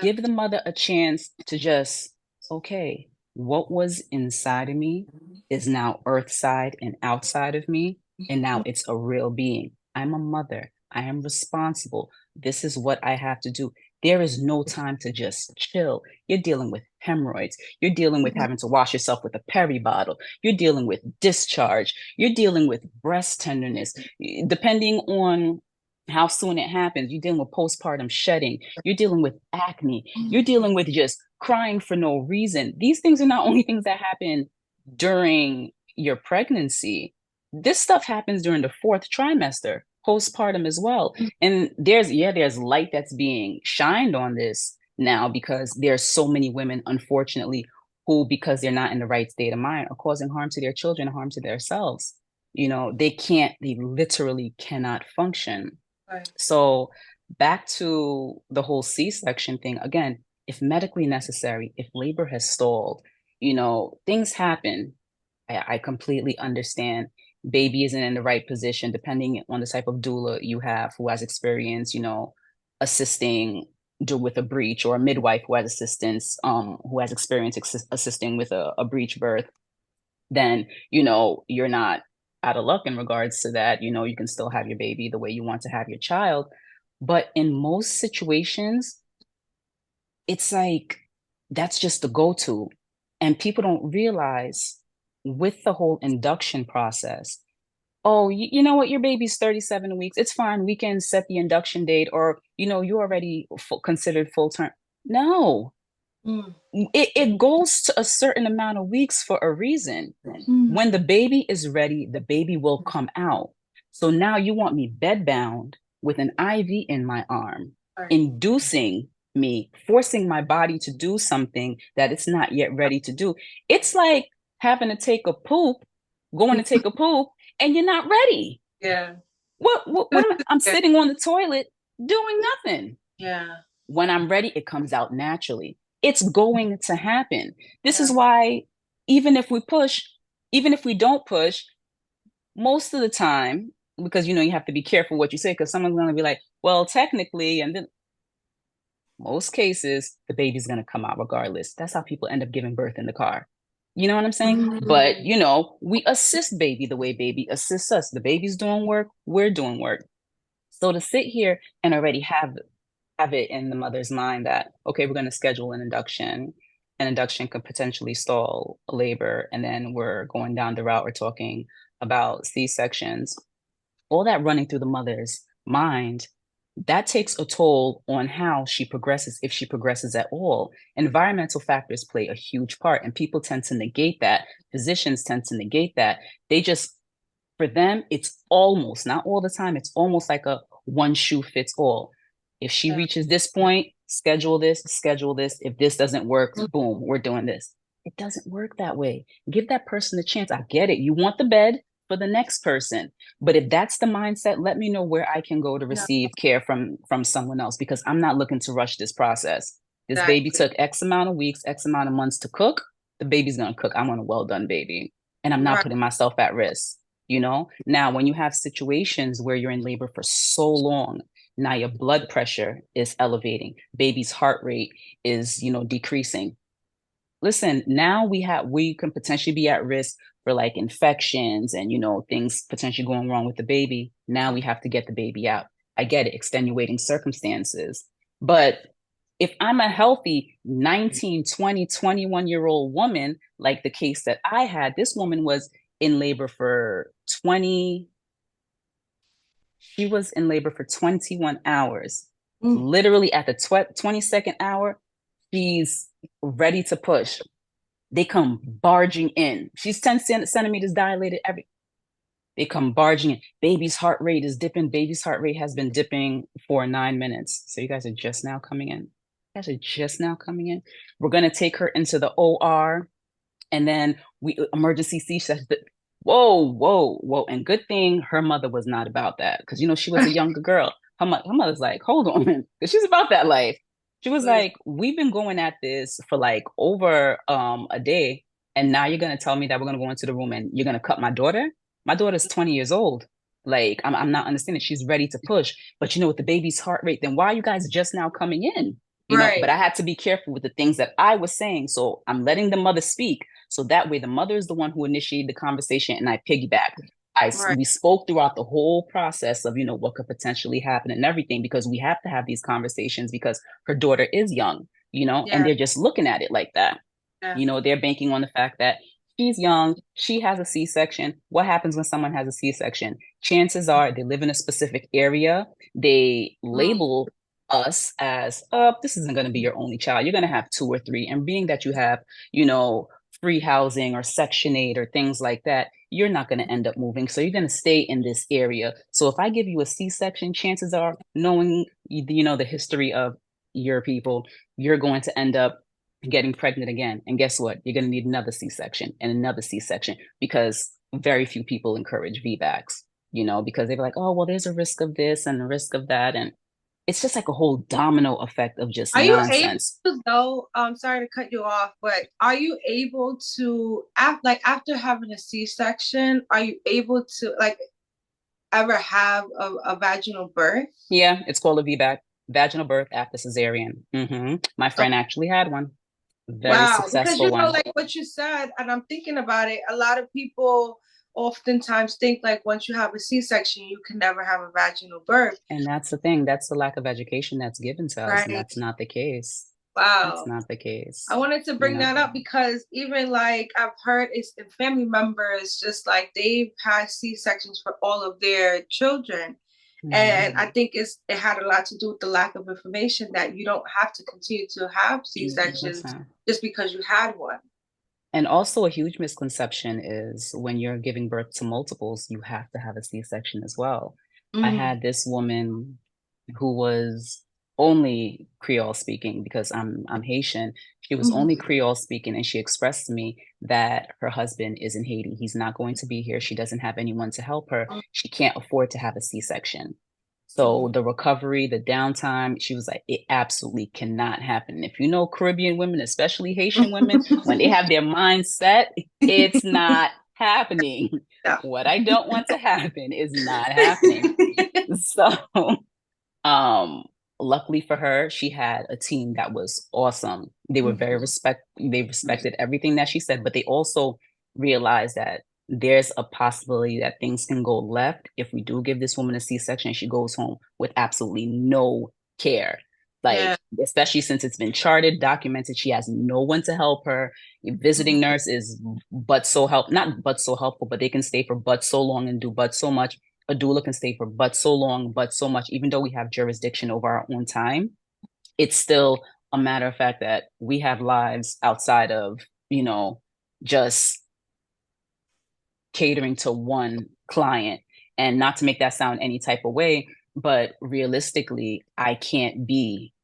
Give the mother a chance to just, okay, what was inside of me is now earth side and outside of me. And now it's a real being. I'm a mother. I am responsible. This is what I have to do. There is no time to just chill. You're dealing with hemorrhoids. You're dealing with having to wash yourself with a peri bottle. You're dealing with discharge. You're dealing with breast tenderness. Depending on how soon it happens, you're dealing with postpartum shedding. You're dealing with acne. You're dealing with just crying for no reason. These things are not only things that happen during your pregnancy. This stuff happens during the 4th trimester, postpartum as well. And there's light that's being shined on this now because there's so many women, unfortunately, who, because they're not in the right state of mind, are causing harm to their children, harm to themselves. They literally cannot function. Right. So back to the whole C-section thing, again, if medically necessary, if labor has stalled, things happen. I completely understand. Baby isn't in the right position, depending on the type of doula you have who has experience, assisting with a breech, or a midwife who has experience assisting with a breech birth. Then, you're not out of luck in regards to that. You can still have your baby the way you want to have your child. But in most situations, it's like that's just the go-to. And people don't realize with the whole induction process, oh, you know what, your baby's 37 weeks. It's fine. We can set the induction date, or, you're already considered full-term. No, it goes to a certain amount of weeks for a reason. When the baby is ready, the baby will come out. So now you want me bedbound with an IV in my arm, inducing me, forcing my body to do something that it's not yet ready to do. It's like having to take a poop, going to take a poop, and you're not ready. Yeah. What I'm sitting on the toilet doing nothing. Yeah. When I'm ready, it comes out naturally. It's going to happen. This is why even if we don't push, most of the time, because you have to be careful what you say, because someone's going to be like, well, technically, and then most cases, the baby's going to come out regardless. That's how people end up giving birth in the car. You know what I'm saying? But, we assist baby the way baby assists us. The baby's doing work, we're doing work. So to sit here and already have it in the mother's mind that, okay, we're going to schedule an induction. An induction could potentially stall labor. And then we're going down the route, we're talking about C-sections. All that running through the mother's mind, that takes a toll on how she progresses, if she progresses at all. Environmental factors play a huge part, and people tend to negate that. Physicians tend to negate that. For them, it's almost, not all the time, it's almost like a one shoe fits all. If she reaches this point, schedule this. If this doesn't work, boom, we're doing this. It doesn't work that way. Give that person a chance. I get it. You want the bed for the next person. But if that's the mindset, let me know where I can go to receive care from someone else, because I'm not looking to rush this process. This baby took X amount of weeks, X amount of months to cook. The baby's going to cook. I want a well done baby. And I'm not putting myself at risk. Now, when you have situations where you're in labor for so long, now your blood pressure is elevating, baby's heart rate is, decreasing. Listen, now we can potentially be at risk for like infections and, things potentially going wrong with the baby. Now we have to get the baby out. I get it, extenuating circumstances. But if I'm a healthy 19, 20, 21-year-old woman, like the case that I had, this woman was in labor for 21 hours. Literally at the 22nd hour, she's ready to push. They come barging in. She's 10 centimeters dilated. They come barging in. Baby's heart rate is dipping. Baby's heart rate has been dipping for 9 minutes. So you guys are just now coming in. You guys are just now coming in. We're going to take her into the OR, and then we emergency C-section. Whoa, whoa, whoa. And good thing her mother was not about that, because, she was a younger girl. Her mother's like, hold on, because she's about that life. She was like, we've been going at this for like over a day, and now you're going to tell me that we're going to go into the room and you're going to cut my daughter? My daughter's 20 years old. Like, I'm not understanding. She's ready to push. But, with the baby's heart rate, then why are you guys just now coming in? But I had to be careful with the things that I was saying. So I'm letting the mother speak. So that way the mother is the one who initiated the conversation, and I piggybacked. We spoke throughout the whole process of, what could potentially happen and everything, because we have to have these conversations because her daughter is young, and they're just looking at it like that. Yeah. They're banking on the fact that she's young, she has a C-section. What happens when someone has a C-section? Chances are they live in a specific area. They label us as, this isn't going to be your only child. You're going to have 2 or 3. And being that you have, free housing or Section 8 or things like that, you're not going to end up moving. So you're going to stay in this area. So if I give you a C-section, chances are, knowing, the history of your people, you're going to end up getting pregnant again. And guess what? You're going to need another C-section and another C-section, because very few people encourage VBACs, because they're like, oh, well, there's a risk of this and a risk of that. And it's just like a whole domino effect of just nonsense. Are you able to go, sorry to cut you off, but are you able to, after having a C-section, are you able to ever have a vaginal birth? Yeah, it's called a VBAC, vaginal birth after cesarean. My friend actually had one. Very successful because one. Like what you said, and I'm thinking about it, a lot of people oftentimes think like once you have a C-section, you can never have a vaginal birth. And that's the thing. That's the lack of education that's given to us. And that's not the case. Wow. That's not the case. I wanted to bring that up because even like I've heard it's family members, just like they've had C-sections for all of their children. And I think it had a lot to do with the lack of information that you don't have to continue to have C-sections just because you had one. And also a huge misconception is when you're giving birth to multiples, you have to have a C-section as well. I had this woman who was only Creole speaking, because I'm Haitian. She was only Creole speaking, and she expressed to me that her husband is in Haiti. He's not going to be here. She doesn't have anyone to help her. She can't afford to have a C-section. So the recovery, the downtime, she was like, it absolutely cannot happen. If you know Caribbean women, especially Haitian women, when they have their mind set, it's not happening. What I don't want to happen is not happening. So, luckily for her, she had a team that was awesome. They were very they respected everything that she said, but they also realized that there's a possibility that things can go left if we do give this woman a C-section and she goes home with absolutely no care. Especially since it's been charted, documented, she has no one to help her. A visiting nurse is not so helpful, but they can stay for but so long and do but so much. A doula can stay for but so long, but so much. Even though we have jurisdiction over our own time, it's still a matter of fact that we have lives outside of, just catering to one client. And not to make that sound any type of way, but realistically, I can't be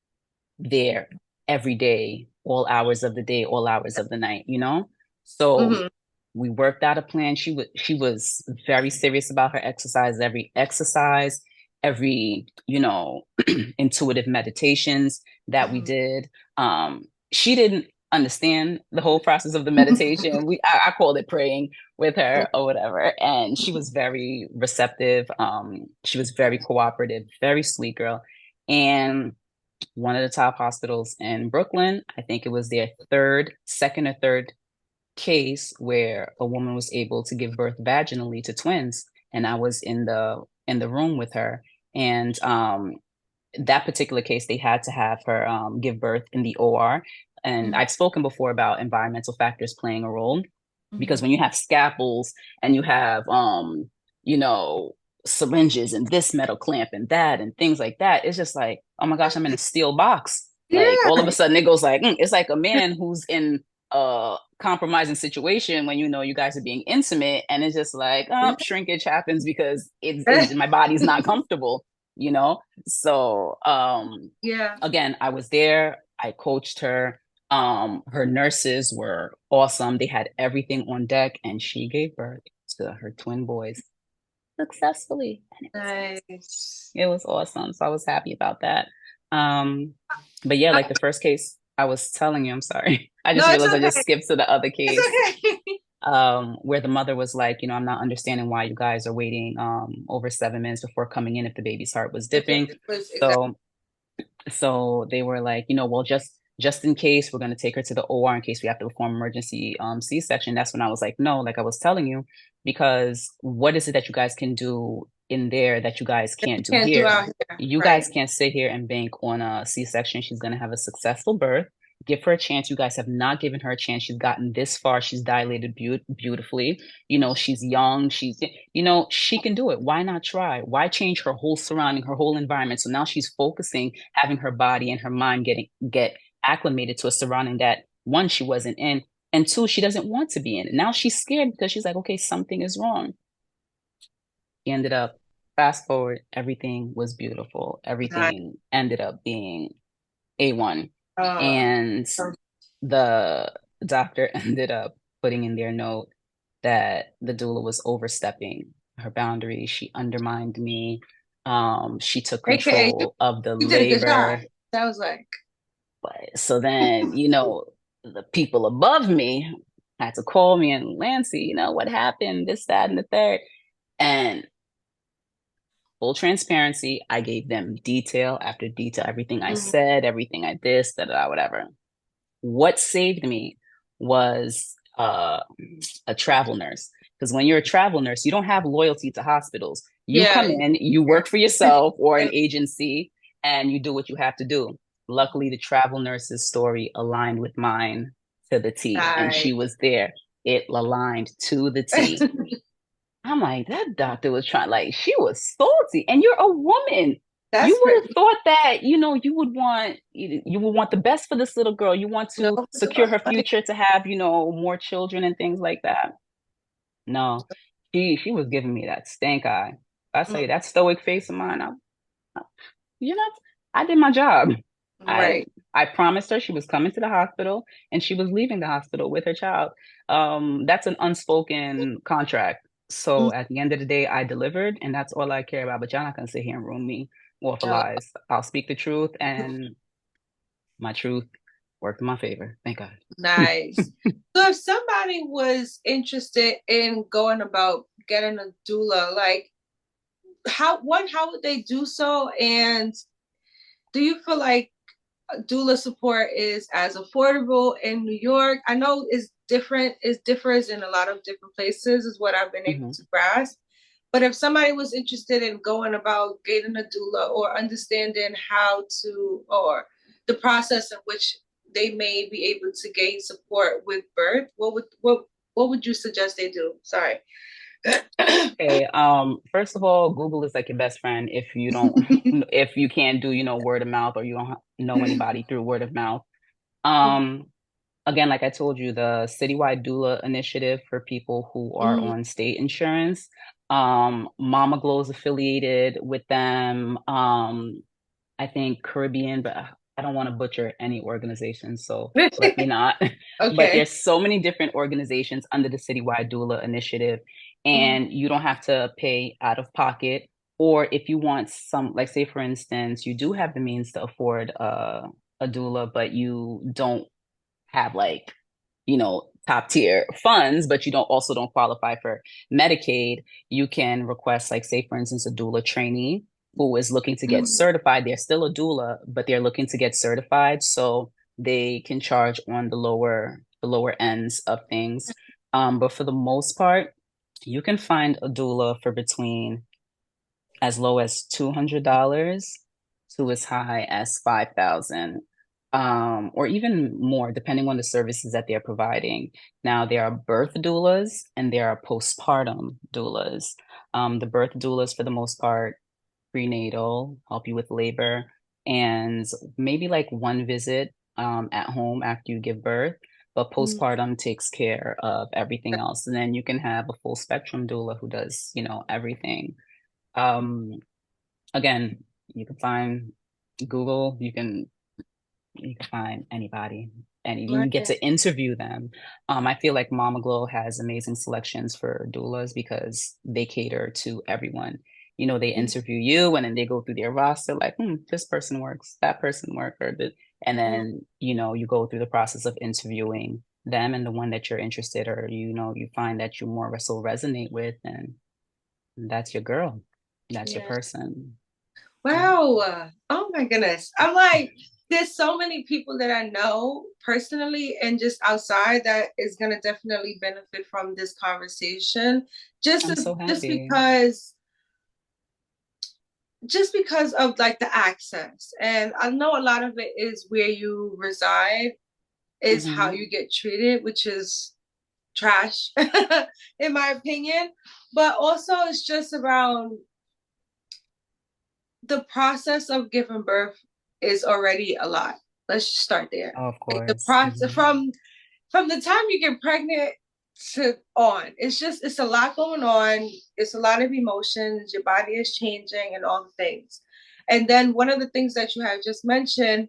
there every day, all hours of the day, all hours of the night, So we worked out a plan. She was very serious about her exercise, every intuitive meditations that we did. She didn't understand the whole process of the meditation. I called it praying with her or whatever. And she was very receptive. She was very cooperative, very sweet girl. And one of the top hospitals in Brooklyn, I think it was their second or third case where a woman was able to give birth vaginally to twins. And I was in the room with her. And that particular case, they had to have her give birth in the OR. And I've spoken before about environmental factors playing a role, because when you have scalpels and you have, syringes and this metal clamp and that and things like that, it's just like, oh my gosh, I'm in a steel box. Like all of a sudden it goes like, it's like a man who's in a compromising situation when you know you guys are being intimate, and it's just like, shrinkage happens because my body's not comfortable, you know. So Yeah. again, I was there, I coached her. Her nurses were awesome. They had everything on deck, and she gave birth to her twin boys successfully. And Nice. it was awesome. So I was happy about that. But yeah, like the first case I was telling you, I'm sorry. I just No, it's realized I just okay. skipped to the other It's case, okay. where the mother was like, I'm not understanding why you guys are waiting over 7 minutes before coming in if the baby's heart was dipping. Exactly. So they were like, well, just in case, we're going to take her to the OR in case we have to perform emergency C-section. That's when I was like, no, like I was telling you, because what is it that you guys can do in there that you guys can't do Can't do here? out here. You Right. guys can't sit here and bank on a C-section. She's going to have a successful birth. Give her a chance. You guys have not given her a chance. She's gotten this far. She's dilated beautifully. She's young. She can do it. Why not try? Why change her whole surrounding, her whole environment? So now she's focusing, having her body and her mind get acclimated to a surrounding that, one, she wasn't in, and two, she doesn't want to be in. Now she's scared because she's like, okay, something is wrong. He ended up, fast forward, everything was beautiful. Everything ended up being A1. And the doctor ended up putting in their note that the doula was overstepping her boundaries. She undermined me. She took control of the you did a good labor. job. Sounds like. But so then, the people above me had to call me and, Lantzy, what happened? This, that, and the third. And full transparency, I gave them detail after detail, everything I said, everything I did, whatever. What saved me was a travel nurse. Because when you're a travel nurse, you don't have loyalty to hospitals. You come in, you work for yourself or an agency, and you do what you have to do. Luckily, the travel nurse's story aligned with mine to the T, and she was there. It aligned to the T. I'm like, that doctor was trying, like, she was salty, and you're a woman. You would have thought that, you would want the best for this little girl. You want to secure her future to have, more children and things like that. No, she was giving me that stank eye. I say that stoic face of mine, you know, I did my job. Right. I promised her she was coming to the hospital and she was leaving the hospital with her child. That's an unspoken contract. So at the end of the day, I delivered, and that's all I care about. But y'all not gonna sit here and ruin me or for lies. I'll speak the truth, and my truth worked in my favor. Thank God. Nice. So if somebody was interested in going about getting a doula, like how would they do so? And do you feel like doula support is as affordable in New York? I know it's different. It differs in a lot of different places, is what I've been able to grasp. But if somebody was interested in going about getting a doula or understanding how to, or the process in which they may be able to gain support with birth, what would you suggest they do? Sorry. Okay. First of all, Google is like your best friend if you don't, if you can't do, word of mouth, or you don't know anybody through word of mouth. Again, like I told you, the citywide doula initiative for people who are on state insurance. Mama Glow is affiliated with them. I think Caribbean, but I don't want to butcher any organization, so let me not. But there's so many different organizations under the citywide doula initiative, and you don't have to pay out of pocket. Or if you want some, like, say for instance, you do have the means to afford a doula, but you don't have, like, top tier funds, but you don't qualify for Medicaid, you can request, like, say for instance, a doula trainee who is looking to get certified. They're still a doula, but they're looking to get certified, so they can charge on the lower ends of things. But for the most part, you can find a doula for between as low as $200 to as high as 5,000, or even more, depending on the services that they're providing. Now, there are birth doulas and there are postpartum doulas. The birth doulas, for the most part, prenatal, help you with labor, and maybe like one visit at home after you give birth. but postpartum takes care of everything else. And then you can have a full spectrum doula who does, everything. Again, you can find Google, you can find anybody, and you get Right. to interview them. I feel like Mama Glow has amazing selections for doulas because they cater to everyone. They interview you and then they go through their roster like, this person works, that person works, and then, you go through the process of interviewing them and the one that you're interested or, you find that you more so resonate with, and that's your girl. That's your Yeah. person. Wow. Oh my goodness. I'm like, there's so many people that I know personally and just outside that is gonna definitely benefit from this conversation. I'm so Just happy. because of like the access. And I know a lot of it is where you reside, is how you get treated, which is trash in my opinion. But also it's just around the process of giving birth is already a lot. Let's just start there. Oh, of Like the course. process from the time you get pregnant to on, it's a lot going on. It's a lot of emotions. Your body is changing and all the things. And then one of the things that you have just mentioned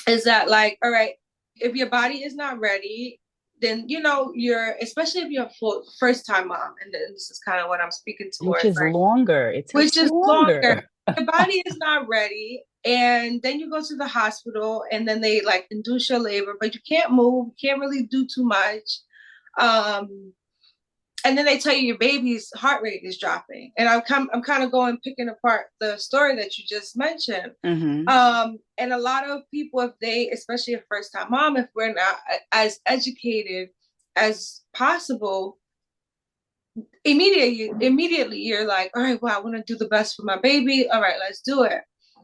is that, like, all right, if your body is not ready, then you're, especially if you're a full first time mom, and then this is kind of what I'm speaking Which towards, is like, longer. It which takes is longer. longer. Your body is not ready. And then you go to the hospital and then they like induce your labor, but you can't move, you can't really do too much. And then they tell you your baby's heart rate is dropping. And I'm kind of picking apart the story that you just mentioned. And a lot of people, if they, especially a first time mom, if we're not as educated as possible, immediately you're like, all right, well, I want to do the best for my baby. All right, let's do it.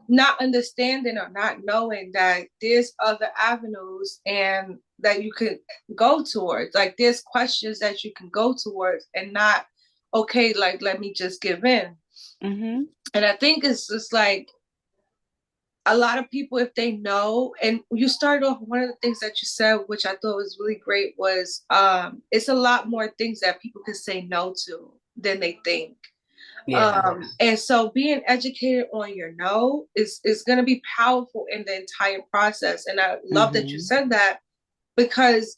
Not understanding or not knowing that there's other avenues and that you could go towards. Like there's questions that you can go towards and not, okay, like let me just give in. And I think it's just like a lot of people, if they know, and you started off, one of the things that you said, which I thought was really great, was it's a lot more things that people can say no to than they think. Yeah. And so being educated on your no is going to be powerful in the entire process. And I love that you said that, because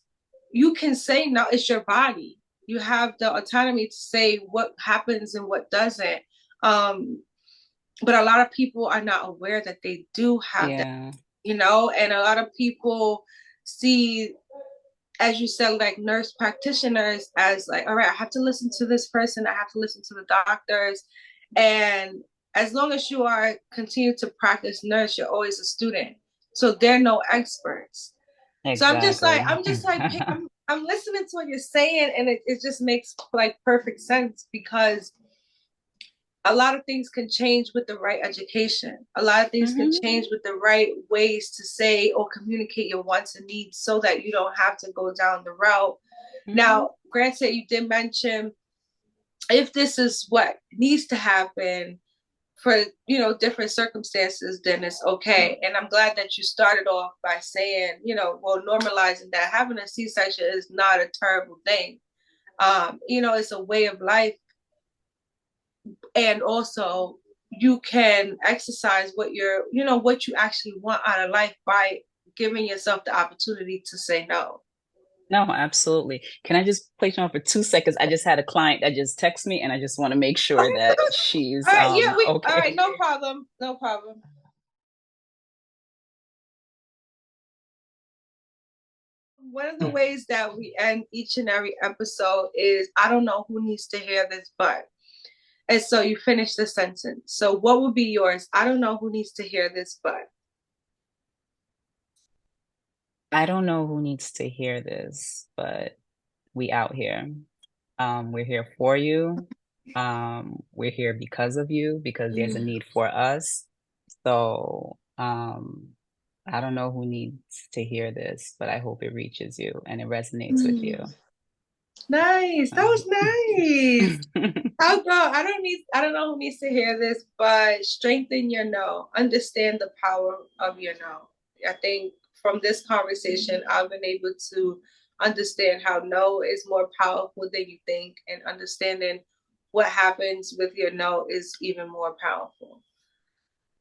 you can say no, it's your body. You have the autonomy to say what happens and what doesn't. But a lot of people are not aware that they do have that, Yeah. and a lot of people see, as you said, like nurse practitioners as like, all right, I have to listen to this person, I have to listen to the doctors. And as long as you are continue to practice nurse, you're always a student. So they're no experts. So Exactly. I'm listening to what you're saying, and it just makes like perfect sense, because a lot of things can change with the right education. A lot of things can change with the right ways to say or communicate your wants and needs, so that you don't have to go down the route. Now, granted, you did mention if this is what needs to happen for, different circumstances, then it's okay. And I'm glad that you started off by saying, well, normalizing that having a C-section is not a terrible thing. It's a way of life. And also you can exercise what what you actually want out of life by giving yourself the opportunity to say no. No, absolutely. Can I just place you on for 2 seconds? I just had a client that just texted me and I just want to make sure that she's All right, yeah, all okay. right, no problem. No problem. One of the ways that we end each and every episode is, I don't know who needs to hear this, but. And so you finish the sentence. So what would be yours? I don't know who needs to hear this, but. I don't know who needs to hear this, but we out here. We're here for you. We're here because of you, because there's a need for us. So, I don't know who needs to hear this, but I hope it reaches you and it resonates with you. Nice. That was nice. I'll go. I don't know who needs to hear this, but strengthen your no. Understand the power of your no. I think from this conversation, I've been able to understand how no is more powerful than you think, and understanding what happens with your no is even more powerful.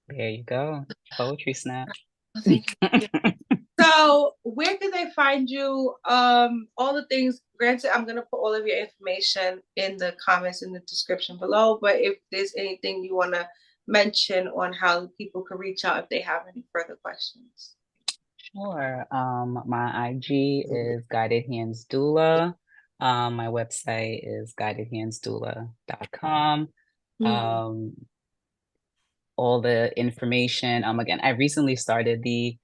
There you go. Poetry snap. Thank you. So where can they find you? All the things, granted, I'm going to put all of your information in the comments in the description below, but if there's anything you want to mention on how people can reach out if they have any further questions. Sure. My IG is Guided Hands Doula. My website is guidedhandsdoula.com. All the information. Again, I recently started the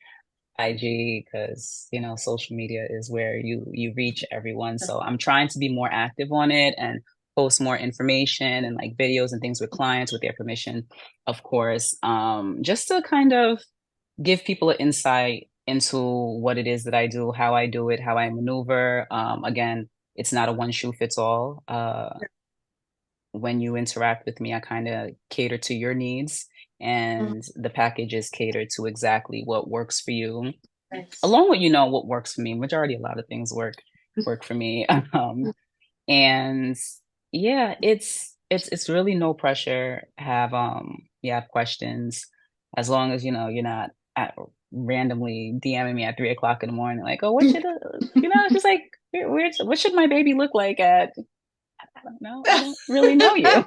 IG because social media is where you reach everyone. So I'm trying to be more active on it and post more information and like videos and things with clients with their permission, of course. Just to kind of give people an insight into what it is that I do, how I do it, how I maneuver. Again, it's not a one shoe fits all. When you interact with me, I kind of cater to your needs, and the package is catered to exactly what works for you. Nice. Along with what works for me. Majority, a lot of things work for me. And yeah, it's really no pressure. Have you have questions, as long as you're not randomly DMing me at 3 o'clock in the morning, like, oh, what should it's just like, what should my baby look like at, I don't know. I don't really know you.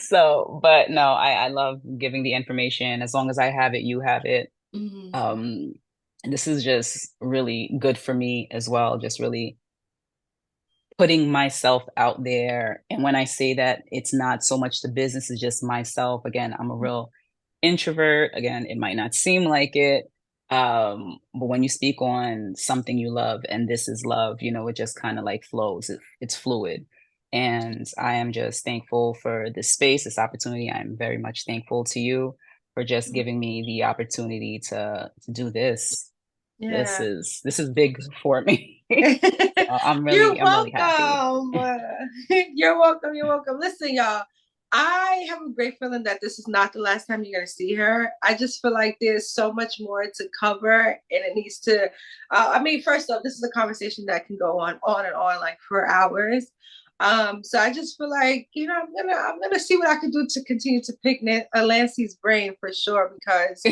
So, but no, I love giving the information. As long as I have it, you have it. This is just really good for me as well. Just really putting myself out there. And when I say that, it's not so much the business, it's just myself. Again, I'm a real introvert. Again, it might not seem like it. But when you speak on something you love, and this is love, it just kind of like flows. It's fluid. And I am just thankful for this space, this opportunity. I'm very much thankful to you for just giving me the opportunity to do this. Yeah. This is big for me. I'm really happy. You're welcome. Listen, y'all, I have a great feeling that this is not the last time you're going to see her. I just feel like there's so much more to cover, and it needs to, first off, this is a conversation that can go on and on, like for hours. So I just feel like, I'm gonna see what I can do to continue to pick Lantzy's brain for sure, because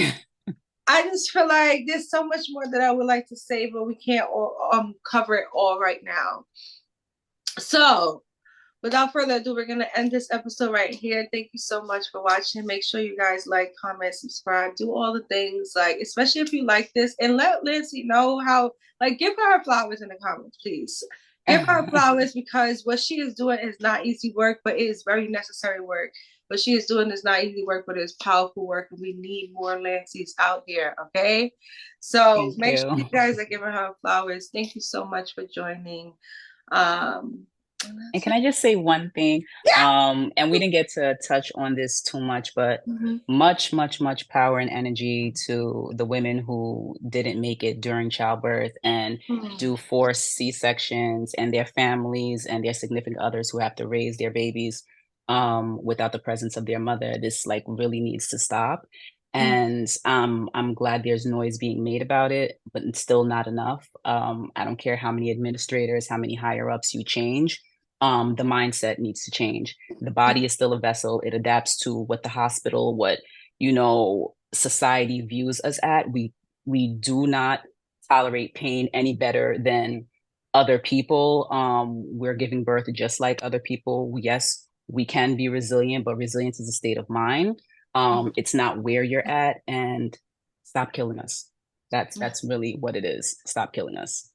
I just feel like there's so much more that I would like to say, but we can't all cover it all right now. So without further ado, we're gonna end this episode right here. Thank you so much for watching. Make sure you guys like, comment, subscribe, do all the things, like, especially if you like this, and let Lantzy know how, like, give her flowers in the comments, please. Give her flowers, because what she is doing is not easy work, but it is very necessary work. What she is doing is not easy work, but it's powerful work, and we need more Lantzys out here, okay? So make sure you guys are giving her flowers. Thank you so much for joining. And can I just say one thing? Yeah. And we didn't get to touch on this too much, but much power and energy to the women who didn't make it during childbirth and do forced C-sections, and their families and their significant others who have to raise their babies without the presence of their mother. This like really needs to stop. And I'm glad there's noise being made about it, but it's still not enough. I don't care how many administrators, how many higher ups you change. The mindset needs to change. The body is still a vessel. It adapts to what the hospital, what society views us at. We do not tolerate pain any better than other people. We're giving birth just like other people. Yes, we can be resilient, but resilience is a state of mind. It's not where you're at, and stop killing us. That's really what it is. Stop killing us.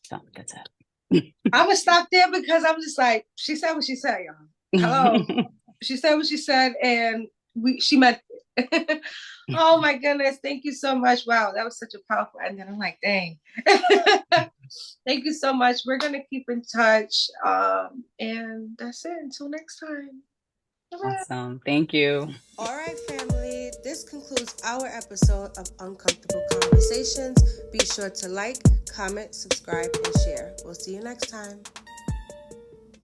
So that's it. I'm gonna stop there, because I'm just like, she said what she said, y'all. Hello. She said what she said, and she meant it. Oh my goodness, thank you so much. Wow, that was such a powerful ending. I'm like, dang. Thank you so much. We're gonna keep in touch. And that's it. Until next time. Awesome. Thank you. All right, family. This concludes our episode of Uncomfortable Conversations. Be sure to like, comment, subscribe, and share. We'll see you next time.